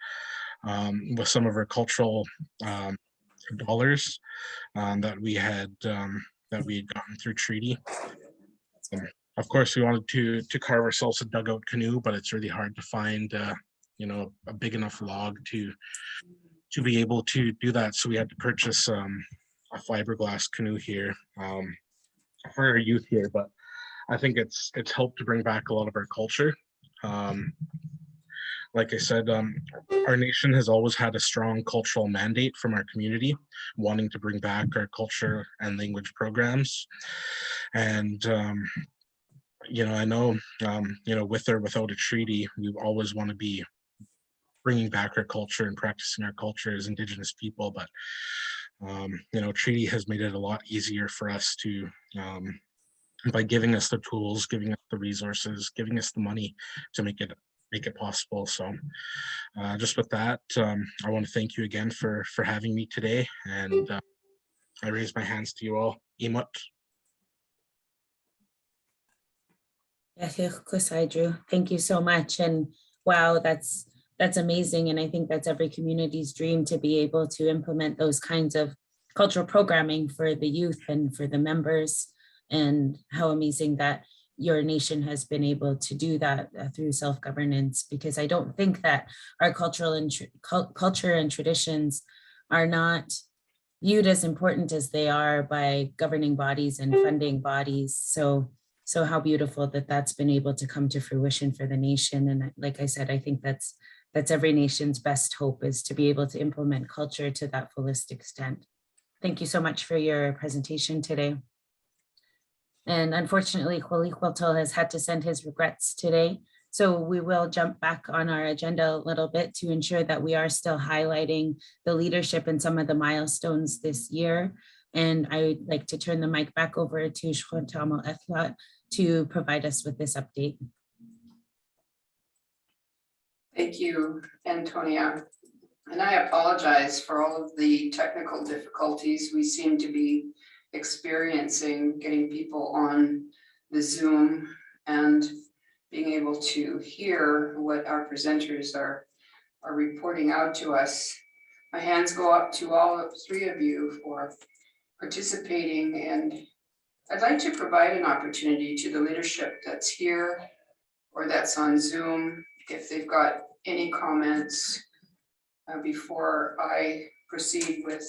with some of our cultural dollars that we had gotten through treaty. Of course, we wanted to carve ourselves a dugout canoe, but it's really hard to find you know, a big enough log to be able to do that. So we had to purchase a fiberglass canoe here for our youth here, but I think it's helped to bring back a lot of our culture. Like I said, our nation has always had a strong cultural mandate from our community, wanting to bring back our culture and language programs. And, you know, I know, you know, with or without a treaty, we always want to be bringing back our culture and practicing our culture as Indigenous people. But, you know, treaty has made it a lot easier for us to, by giving us the tools, giving us the resources, giving us the money to make it possible. So just with that, I want to thank you again for having me today, and I raise my hands to you all. Imut. Thank you so much. And wow, that's amazing. And I think that's every community's dream, to be able to implement those kinds of cultural programming for the youth and for the members. And how amazing that your nation has been able to do that through self-governance, because I don't think that our culture and traditions are not viewed as important as they are by governing bodies and funding bodies. So how beautiful that that's been able to come to fruition for the nation. And like I said, I think that's every nation's best hope, is to be able to implement culture to that fullest extent. Thank you so much for your presentation today. And unfortunately, Kwuntiltunaat has had to send his regrets today. So we will jump back on our agenda a little bit to ensure that we are still highlighting the leadership and some of the milestones this year. And I would like to turn the mic back over to Shwantamo Ethlat to provide us with this update. Thank you, Antonia. And I apologize for all of the technical difficulties we seem to be experiencing getting people on the Zoom and being able to hear what our presenters are reporting out to us. My hands go up to all three of you for participating, and I'd like to provide an opportunity to the leadership that's here or that's on Zoom, if they've got any comments before I proceed with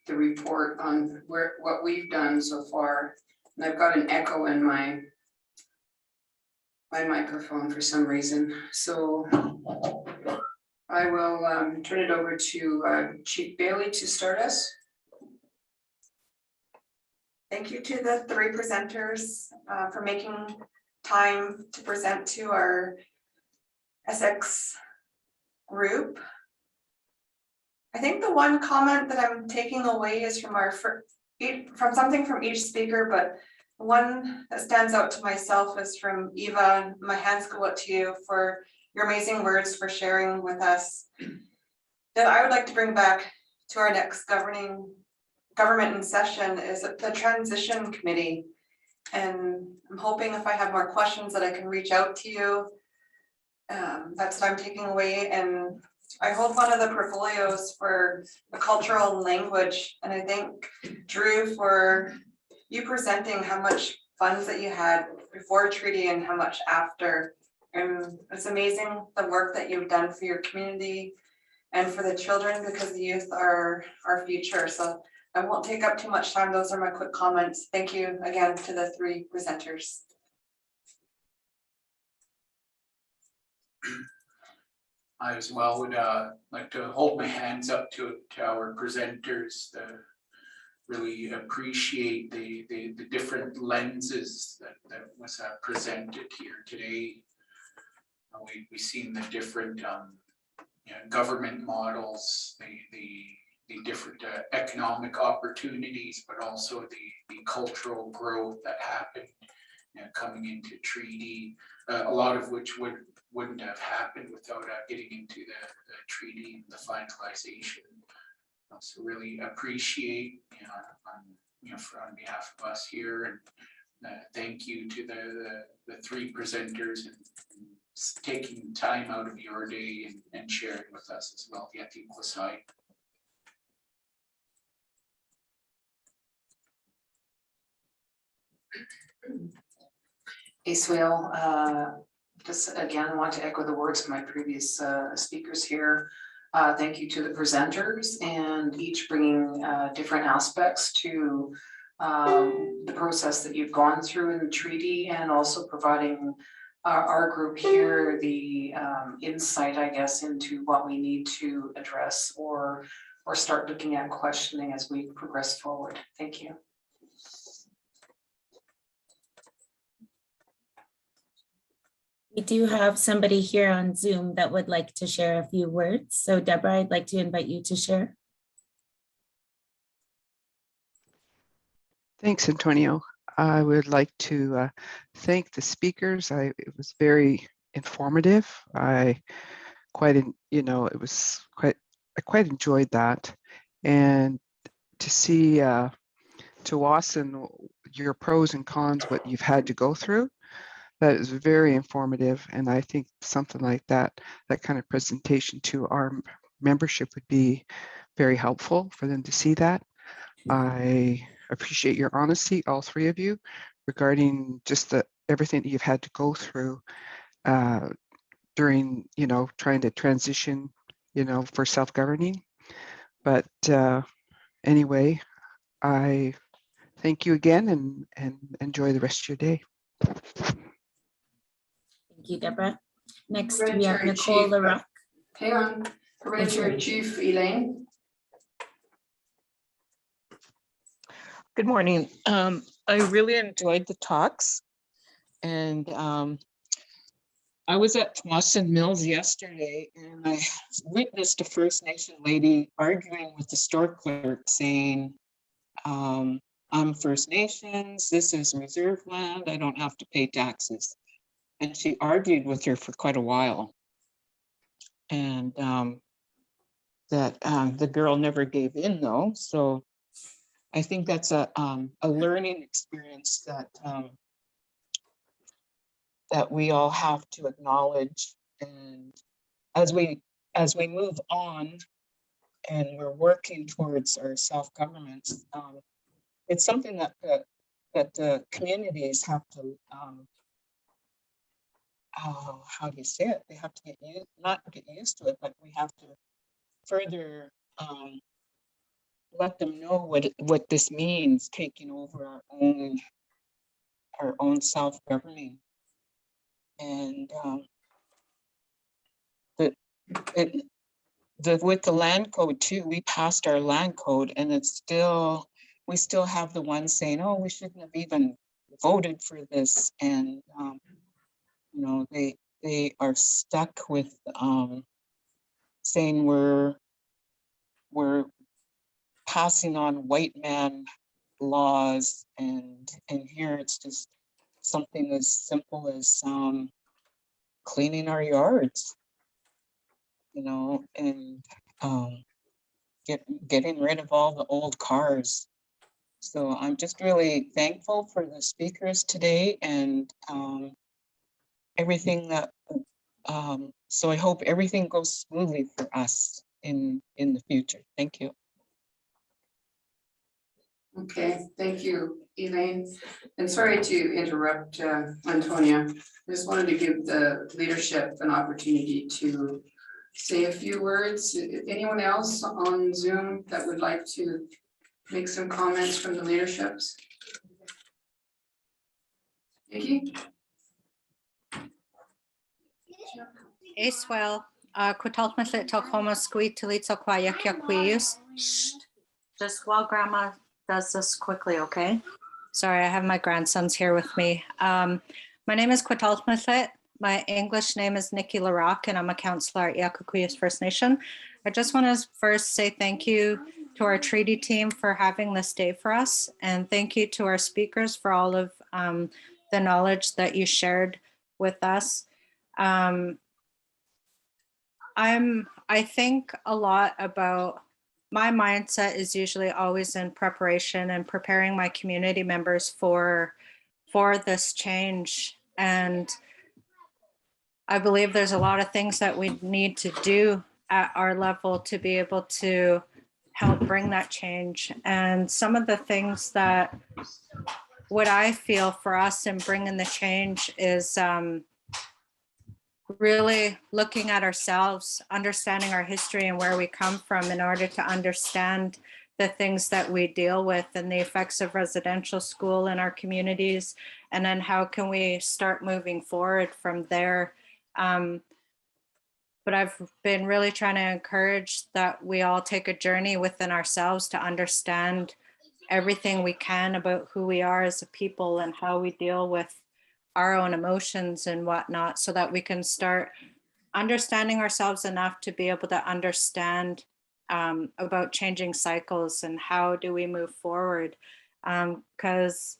the report on what we've done so far. And I've got an echo in my microphone for some reason. So I will turn it over to Chief Bailey to start us. Thank you to the three presenters for making time to present to our SX group. I think the one comment that I'm taking away is from from something from each speaker, but one that stands out to myself is from Eva. My hands go out to you for your amazing words, for sharing with us. That I would like to bring back to our next government in session is the transition committee. And I'm hoping if I have more questions that I can reach out to you. That's what I'm taking away. And I hold one of the portfolios for the cultural language. And I thank Drew for you presenting how much funds that you had before treaty and how much after. And it's amazing the work that you've done for your community and for the children, because the youth are our future. So I won't take up too much time. Those are my quick comments. Thank you again to the three presenters. I as well would like to hold my hands up to our presenters. Really appreciate the different lenses that was presented here today. We've seen the different government models, the different economic opportunities, but also the cultural growth that happened coming into treaty, a lot of which wouldn't have happened without getting into the treaty and the finalization. So really appreciate on behalf of us here, and thank you to the three presenters and taking time out of your day and sharing with us as well the ethical side. Swale, just again want to echo the words of my previous speakers here. Thank you to the presenters, and each bringing different aspects to the process that you've gone through in the treaty, and also providing our group here the insight, I guess, into what we need to address or start looking at questioning as we progress forward. Thank you. We do have somebody here on Zoom that would like to share a few words. So Deborah, I'd like to invite you to share. Thanks, Antonio. I would like to thank the speakers. It was very informative. I quite enjoyed that, and to see Tsawwassen, your pros and cons, what you've had to go through. That is very informative, and I think something like that kind of presentation to our membership would be very helpful for them to see that. I appreciate your honesty, all three of you, regarding just everything that you've had to go through during, trying to transition, for self-governing. But anyway, I thank you again and enjoy the rest of your day. Thank you, Deborah. Next, we have Nicole LaRock. Hang on, Hereditary Chief Elaine. Good morning. I really enjoyed the talks, and I was at Tsawwassen Mills yesterday, and I witnessed a First Nation lady arguing with the store clerk, saying, I'm First Nations, this is reserve land, I don't have to pay taxes. And she argued with her for quite a while. And the girl never gave in though. So I think that's a learning experience that we all have to acknowledge. And as we move on and we're working towards our self-government, it's something that the communities have to how do you say it? They have to not get used to it, but we have to further let them know what this means, taking over our own self-governing. And with the land code too, we passed our land code, and we still have the ones saying, oh, we shouldn't have even voted for this. And they are stuck with saying we're we're passing on white man laws, and here it's just something as simple as cleaning our yards, you know, and getting rid of all the old cars. So I'm just really thankful for the speakers today and everything that, so I hope everything goes smoothly for us in the future. Thank you. Okay, thank you, Elaine. And sorry to interrupt, Antonia. I just wanted to give the leadership an opportunity to say a few words. Anyone else on Zoom that would like to make some comments from the leaderships? Nikki? Eswell, Kwuntiltunaat Tokoma Squee Talita Kwayakia Quius. Just while Grandma does this quickly, okay? Sorry, I have my grandsons here with me. My name is Kwuntiltunaat. My English name is Nikki LaRock, and I'm a counselor at Yakukuyas First Nation. I just want to first say thank you to our treaty team for having this day for us, and thank you to our speakers for all of the knowledge that you shared with us. I think a lot about, my mindset is usually always in preparation and preparing my community members for this change. And I believe there's a lot of things that we need to do at our level to be able to help bring that change. And some of the things that what I feel for us in bringing the change is really looking at ourselves, understanding our history and where we come from in order to understand the things that we deal with and the effects of residential school in our communities. And then how can we start moving forward from there? But I've been really trying to encourage that we all take a journey within ourselves to understand everything we can about who we are as a people and how we deal with our own emotions and whatnot, so that we can start understanding ourselves enough to be able to understand about changing cycles and how do we move forward, because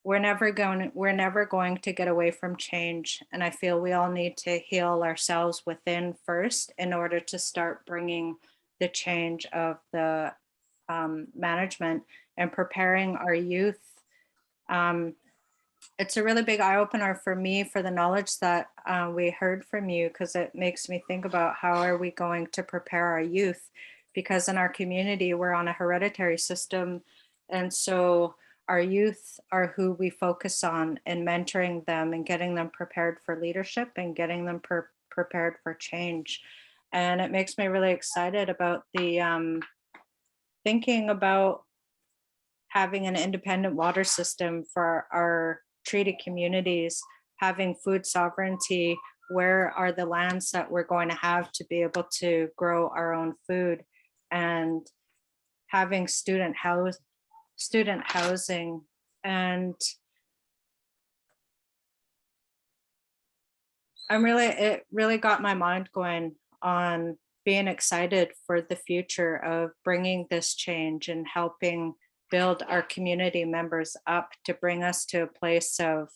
we're never going to get away from change. And I feel we all need to heal ourselves within first in order to start bringing the change of the management and preparing our youth. It's a really big eye-opener for me for the knowledge that we heard from you, because it makes me think about how are we going to prepare our youth, because in our community we're on a hereditary system, and so our youth are who we focus on in mentoring them and getting them prepared for leadership and getting them prepared for change. And it makes me really excited about the thinking about having an independent water system for our treaty communities, having food sovereignty, where are the lands that we're going to have to be able to grow our own food, and having student housing. And it really got my mind going on being excited for the future of bringing this change and helping build our community members up to bring us to a place of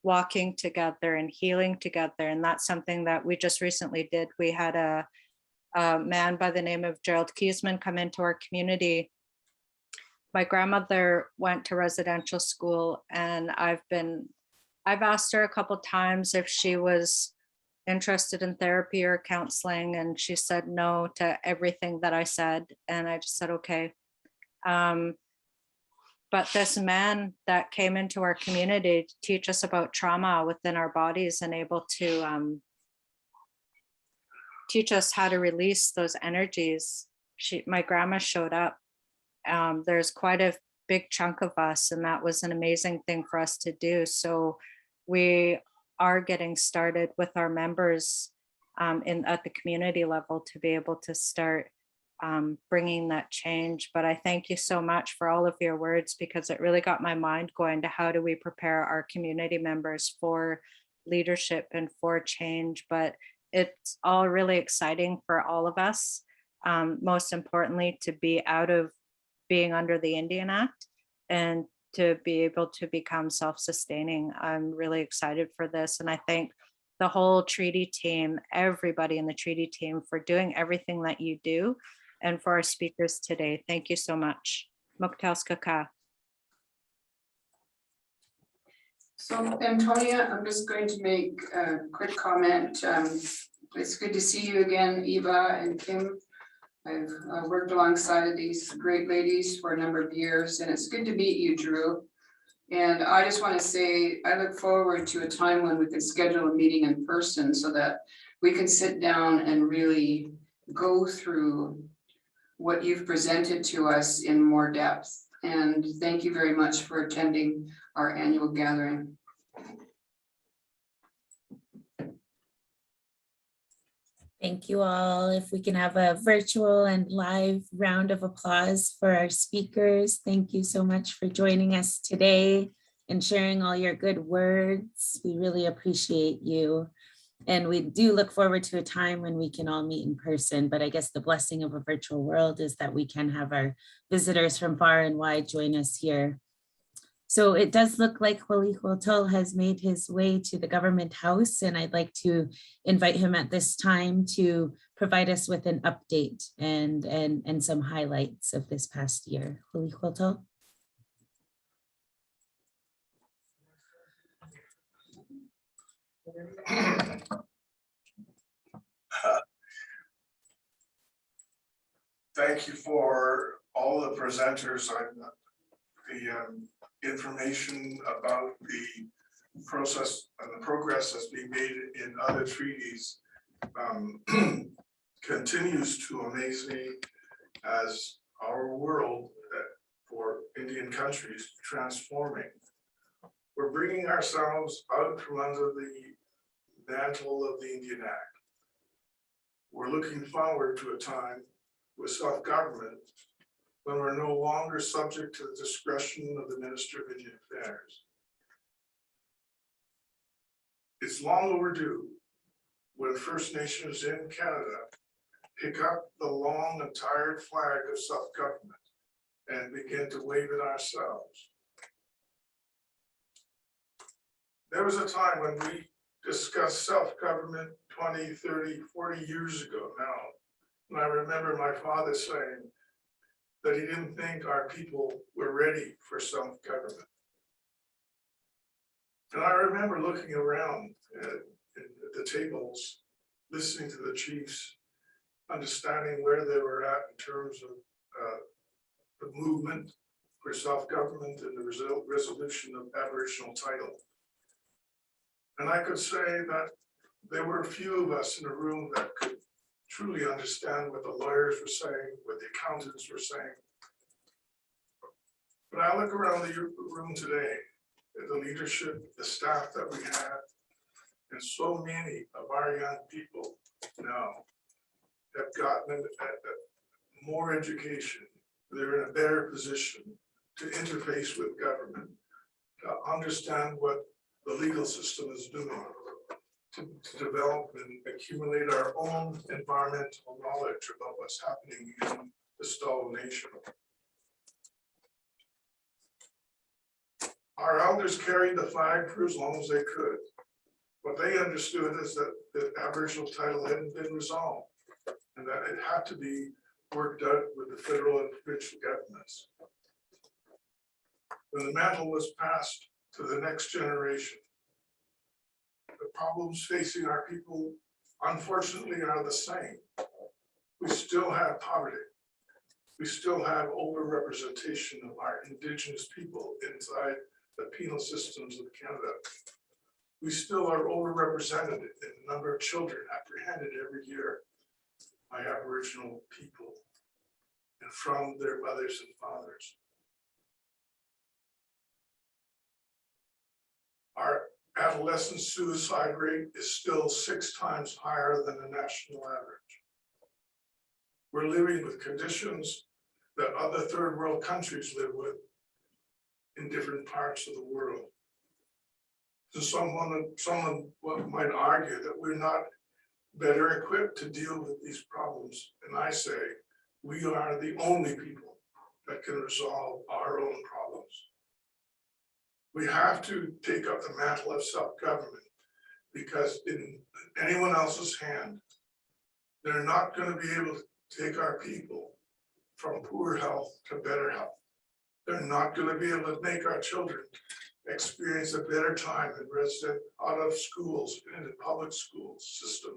walking together and healing together. And that's something that we just recently did. We had a man by the name of Gerald Kiesman come into our community. My grandmother went to residential school, and I've asked her a couple times if she was interested in therapy or counseling, and she said no to everything that I said. And I just said, okay. But this man that came into our community to teach us about trauma within our bodies and able to teach us how to release those energies. My grandma showed up. There's quite a big chunk of us, and that was an amazing thing for us to do. So we are getting started with our members at the community level to be able to start bringing that change. But I thank you so much for all of your words, because it really got my mind going to how do we prepare our community members for leadership and for change. But it's all really exciting for all of us. most importantly, to be out of being under the Indian Act and to be able to become self-sustaining. I'm really excited for this. And I thank the whole treaty team, everybody in the treaty team for doing everything that you do. And for our speakers today, thank you so much. Muktelskaka. So Antonia, I'm just going to make a quick comment. It's good to see you again, Eva and Kim. I've worked alongside these great ladies for a number of years, and it's good to meet you, Drew. And I just want to say, I look forward to a time when we can schedule a meeting in person so that we can sit down and really go through what you've presented to us in more depth. And thank you very much for attending our annual gathering. Thank you all. If we can have a virtual and live round of applause for our speakers. Thank you so much for joining us today and sharing all your good words. We really appreciate you. And we do look forward to a time when we can all meet in person, but I guess the blessing of a virtual world is that we can have our visitors from far and wide join us here. So it does look like Kwuntiltunaat has made his way to the government house, and I'd like to invite him at this time to provide us with an update and some highlights of this past year. Kwuntiltunaat. Thank you for all the presenters. The information about the process and the progress that's being made in other treaties continues to amaze me as our world for Indian countries transforming. We're bringing ourselves out from under the mantle of the Indian Act. We're looking forward to a time with self-government when we're no longer subject to the discretion of the Minister of Indian Affairs. It's long overdue when First Nations in Canada pick up the long and tired flag of self-government and begin to wave it ourselves. There was a time when we discussed self-government 20, 30, 40 years ago now. And I remember my father saying that he didn't think our people were ready for self-government. And I remember looking around at the tables, listening to the chiefs, understanding where they were at in terms of the movement for self-government and the resolution of Aboriginal title. And I could say that there were a few of us in the room that could truly understand what the lawyers were saying, what the accountants were saying. But I look around the room today at the leadership, the staff that we have, and so many of our young people now have gotten more education. They're in a better position to interface with government, to understand what the legal system is doing, to develop and accumulate our own environmental knowledge about what's happening in the Stall Nation. Our elders carried the flag for as long as they could. What they understood is that the Aboriginal title hadn't been resolved and that it had to be worked out with the federal and provincial governments. When the mantle was passed to the next generation, the problems facing our people, unfortunately, are the same. We still have poverty. We still have overrepresentation of our Indigenous people inside the penal systems of Canada. We still are overrepresented in the number of children apprehended every year by Aboriginal people and from their mothers and fathers. Our adolescent suicide rate is still 6 times higher than the national average. We're living with conditions that other third world countries live with in different parts of the world. So someone might argue that we're not better equipped to deal with these problems. And I say, we are the only people that can resolve our own problems. We have to take up the mantle of self-government, because in anyone else's hand, they're not going to be able to take our people from poor health to better health. They're not going to be able to make our children experience a better time in resident out of schools in the public school system.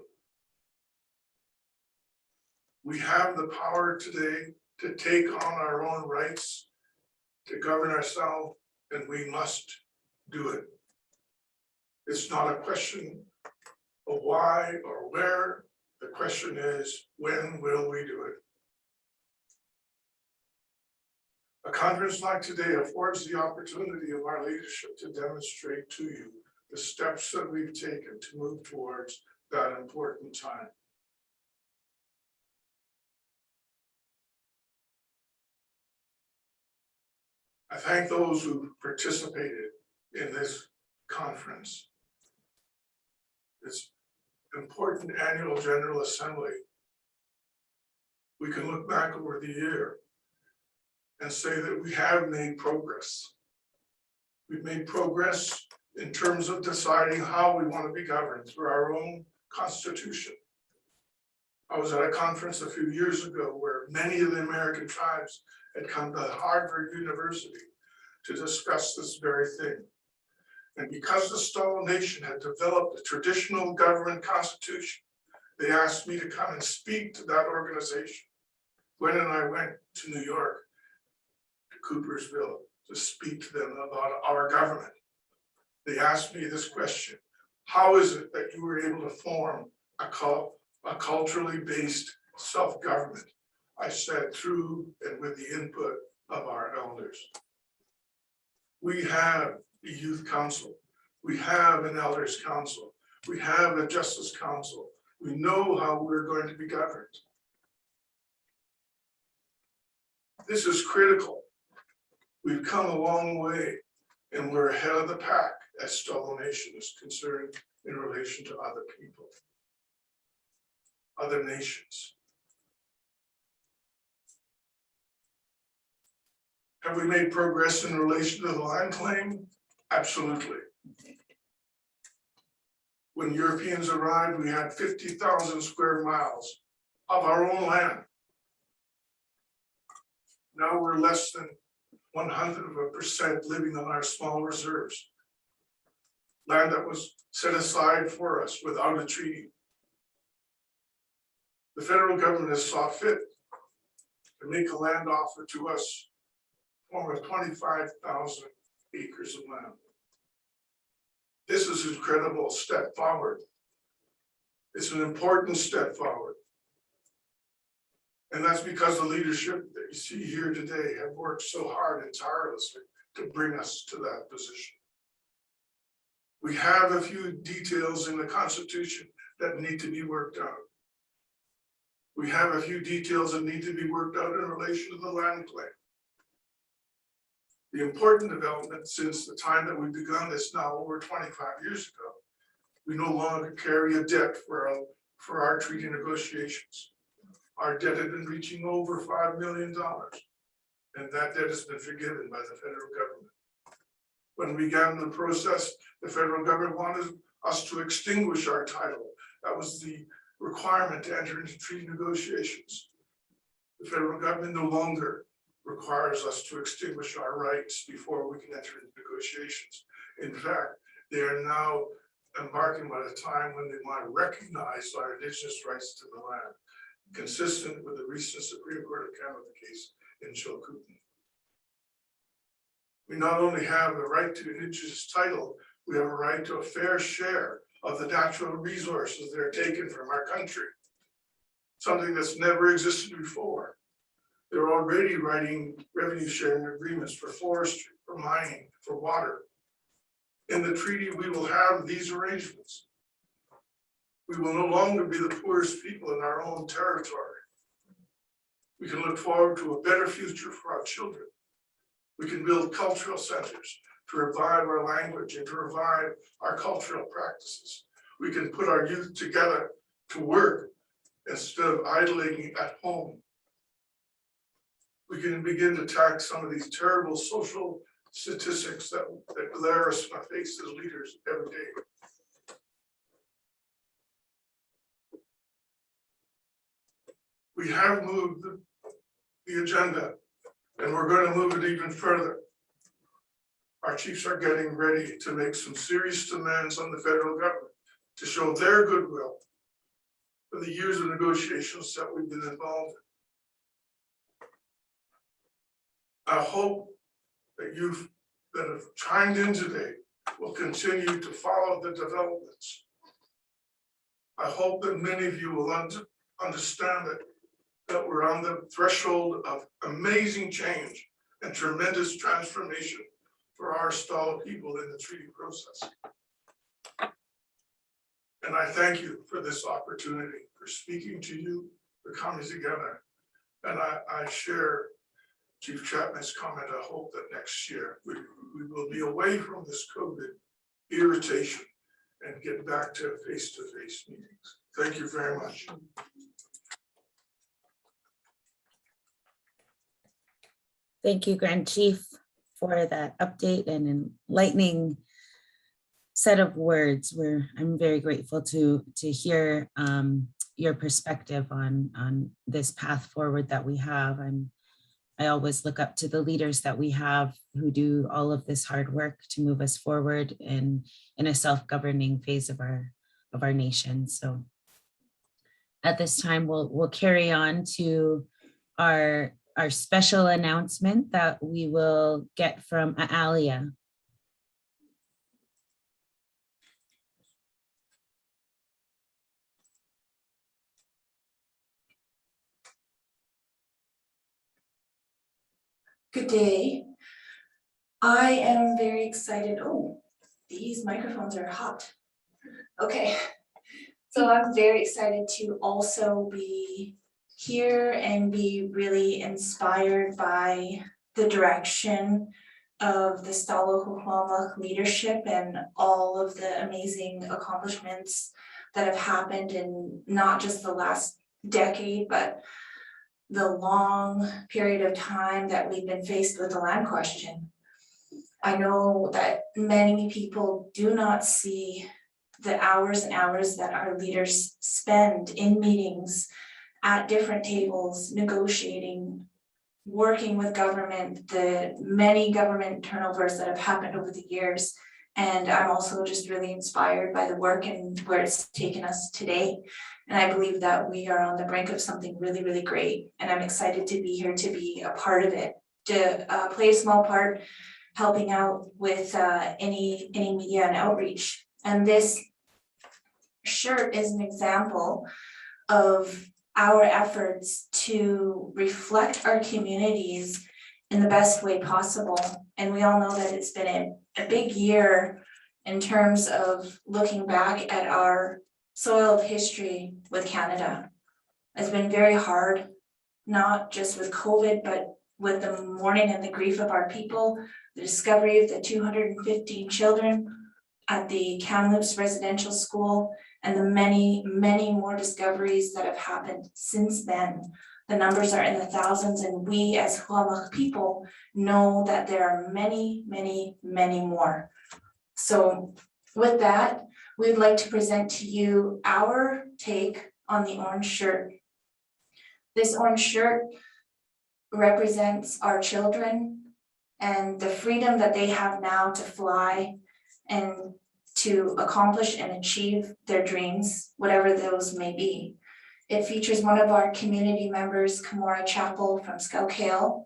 We have the power today to take on our own rights, to govern ourselves, and we must do it. It's not a question of why or where. The question is, when will we do it? A conference like today affords the opportunity of our leadership to demonstrate to you the steps that we've taken to move towards that important time. I thank those who participated in this conference. It's important annual General Assembly. We can look back over the year and say that we have made progress. We've made progress in terms of deciding how we want to be governed through our own constitution. I was at a conference a few years ago where many of the American tribes had come to Harvard University to discuss this very thing. And because the Stall Nation had developed a traditional government constitution, they asked me to come and speak to that organization. Gwen and I went to New York, to Coopersville, to speak to them about our government. They asked me this question: how is it that you were able to form a culturally based self-government? I said, through and with the input of our elders. We have a youth council, we have an elders council, we have a justice council. We know how we're going to be governed. This is critical. We've come a long way, and we're ahead of the pack as Stall Nation is concerned in relation to other people, other nations. Have we made progress in relation to the land claim? Absolutely. When Europeans arrived, we had 50,000 square miles of our own land. Now we're less than 100% living on our small reserves. Land that was set aside for us without a treaty. The federal government has saw fit to make a land offer to us over 25,000 acres of land. This is an incredible step forward. It's an important step forward. And that's because the leadership that you see here today have worked so hard and tirelessly to bring us to that position. We have a few details in the Constitution that need to be worked out. We have a few details that need to be worked out in relation to the land claim. The important development since the time that we begun this now over 25 years ago, we no longer carry a debt for our treaty negotiations. Our debt had been reaching over $5 million, and that debt has been forgiven by the federal government. When we began the process, the federal government wanted us to extinguish our title. That was the requirement to enter into treaty negotiations. The federal government no longer requires us to extinguish our rights before we can enter into negotiations. In fact, they are now embarking on a time when they want to recognize our indigenous rights to the land, consistent with the recent Supreme Court of Canada case in Chilcotin. We not only have the right to indigenous title, we have a right to a fair share of the natural resources that are taken from our country, something that's never existed before. They're already writing revenue sharing agreements for forestry, for mining, for water. In the treaty, we will have these arrangements. We will no longer be the poorest people in our own territory. We can look forward to a better future for our children. We can build cultural centers to revive our language and to revive our cultural practices. We can put our youth together to work instead of idling at home. We can begin to tackle some of these terrible social statistics that glare us in our face as leaders every day. We have moved the agenda, and we're going to move it even further. Our chiefs are getting ready to make some serious demands on the federal government to show their goodwill for the years of negotiations that we've been involved in. I hope that you that have chimed in today will continue to follow the developments. I hope that many of you will understand that we're on the threshold of amazing change and tremendous transformation for our stall people in the treaty process. And I thank you for this opportunity, for speaking to you, for coming together. And I share Chief Chapman's comment. I hope that next year we will be away from this COVID irritation and get back to face-to-face meetings. Thank you very much. Thank you, Grand Chief, for that update and enlightening set of words. I'm very grateful to hear your perspective on this path forward that we have. I always look up to the leaders that we have who do all of this hard work to move us forward in a self-governing phase of our nation. So at this time, we'll carry on to our special announcement that we will get from Alia. Good day. I am very excited. Oh, these microphones are hot. Okay, so I'm very excited to also be here and be really inspired by the direction of the Stalo Hukwamach leadership and all of the amazing accomplishments that have happened in not just the last decade, but the long period of time that we've been faced with the land question. I know that many people do not see the hours and hours that our leaders spend in meetings at different tables, negotiating, working with government, the many government turnovers that have happened over the years. And I'm also just really inspired by the work and where it's taken us today. And I believe that we are on the brink of something really, really great. And I'm excited to be here to be a part of it, to play a small part, helping out with any media and outreach. And this shirt is an example of our efforts to reflect our communities in the best way possible. And we all know that it's been a big year in terms of looking back at our soil of history with Canada. It's been very hard, not just with COVID, but with the mourning and the grief of our people, the discovery of the 215 children at the Kamloops residential school, and the many, many more discoveries that have happened since then. The numbers are in the thousands, and we as Huamach people know that there are many, many, many more. So with that, we'd like to present to you our take on the orange shirt. This orange shirt represents our children and the freedom that they have now to fly and to accomplish and achieve their dreams, whatever those may be. It features one of our community members, Kamora Chapel from Tsawwassen.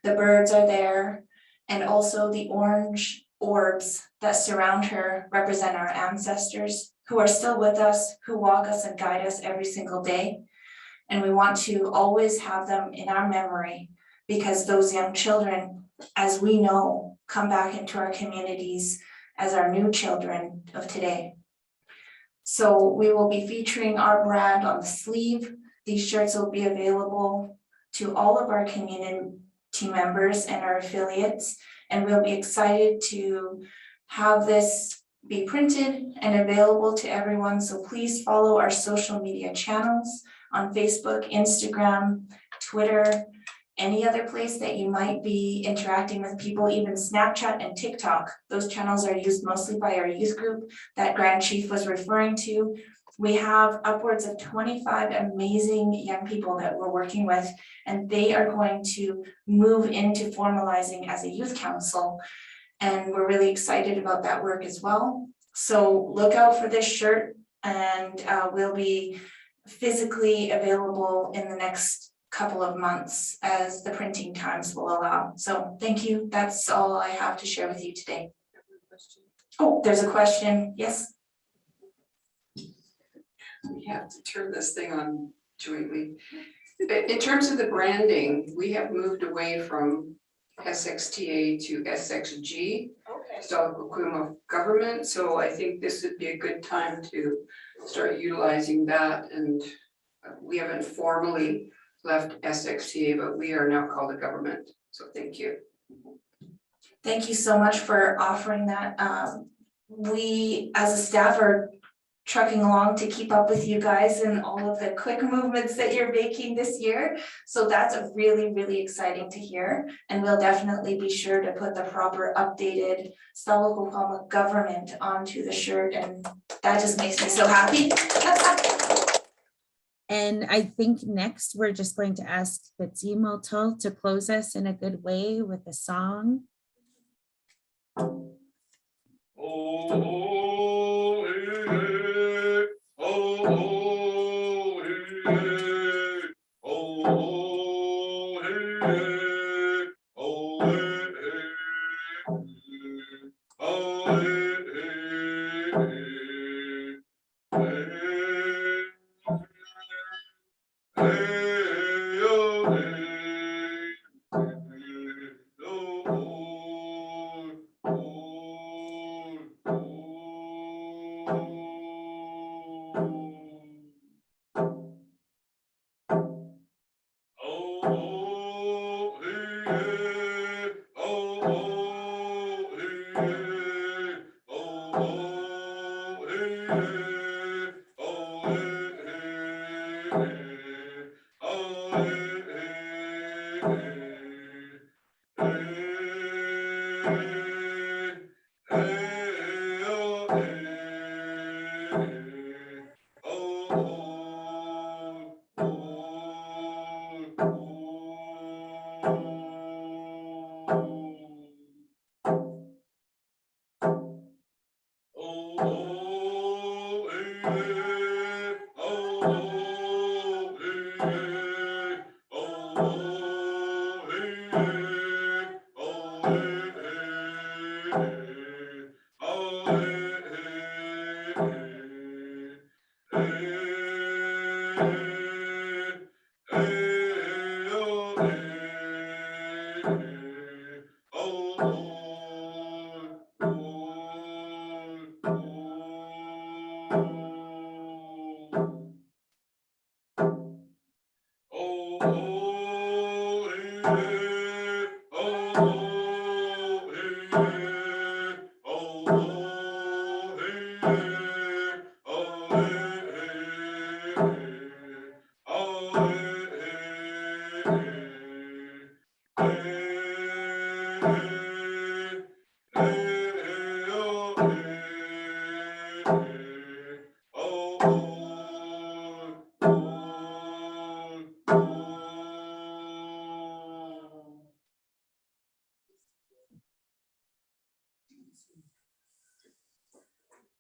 The birds are there, and also the orange orbs that surround her represent our ancestors who are still with us, who walk us and guide us every single day. And we want to always have them in our memory, because those young children, as we know, come back into our communities as our new children of today. So we will be featuring our brand on the sleeve. These shirts will be available to all of our community members and our affiliates. And we'll be excited to have this be printed and available to everyone. So please follow our social media channels on Facebook, Instagram, Twitter, any other place that you might be interacting with people, even Snapchat and TikTok. Those channels are used mostly by our youth group that Grand Chief was referring to. We have upwards of 25 amazing young people that we're working with, and they are going to move into formalizing as a youth council. And we're really excited about that work as well. So look out for this shirt, and we'll be physically available in the next couple of months as the printing times will allow. So thank you. That's all I have to share with you today. Oh, there's a question. Yes. We have to turn this thing on jointly. In terms of the branding, we have moved away from SXTA to SXG, Historical Criminal Government. So I think this would be a good time to start utilizing that. And we haven't formally left SXTA, but we are now called a government. So thank you. Thank you so much for offering that. We as a staff are trucking along to keep up with you guys and all of the quick movements that you're making this year. So that's really, really exciting to hear. And we'll definitely be sure to put the proper updated Tla'amin government onto the shirt. And that just makes me so happy. And I think next we're just going to ask the Keynote to close us in a good way with a song.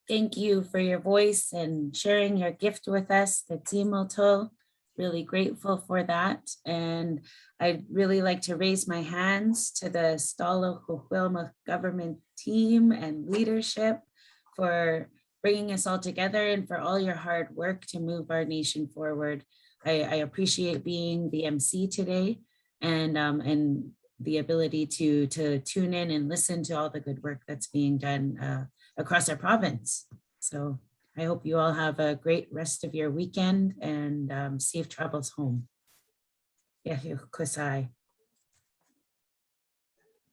Thank you for your voice and sharing your gift with us, the Keynote. Really grateful for that. And I'd really like to raise my hands to the Tla'amin government team and leadership for bringing us all together and for all your hard work to move our nation forward. I appreciate being the MC today and the ability to tune in and listen to all the good work that's being done across our province. So I hope you all have a great rest of your weekend and safe travels home. Yeah, kusai.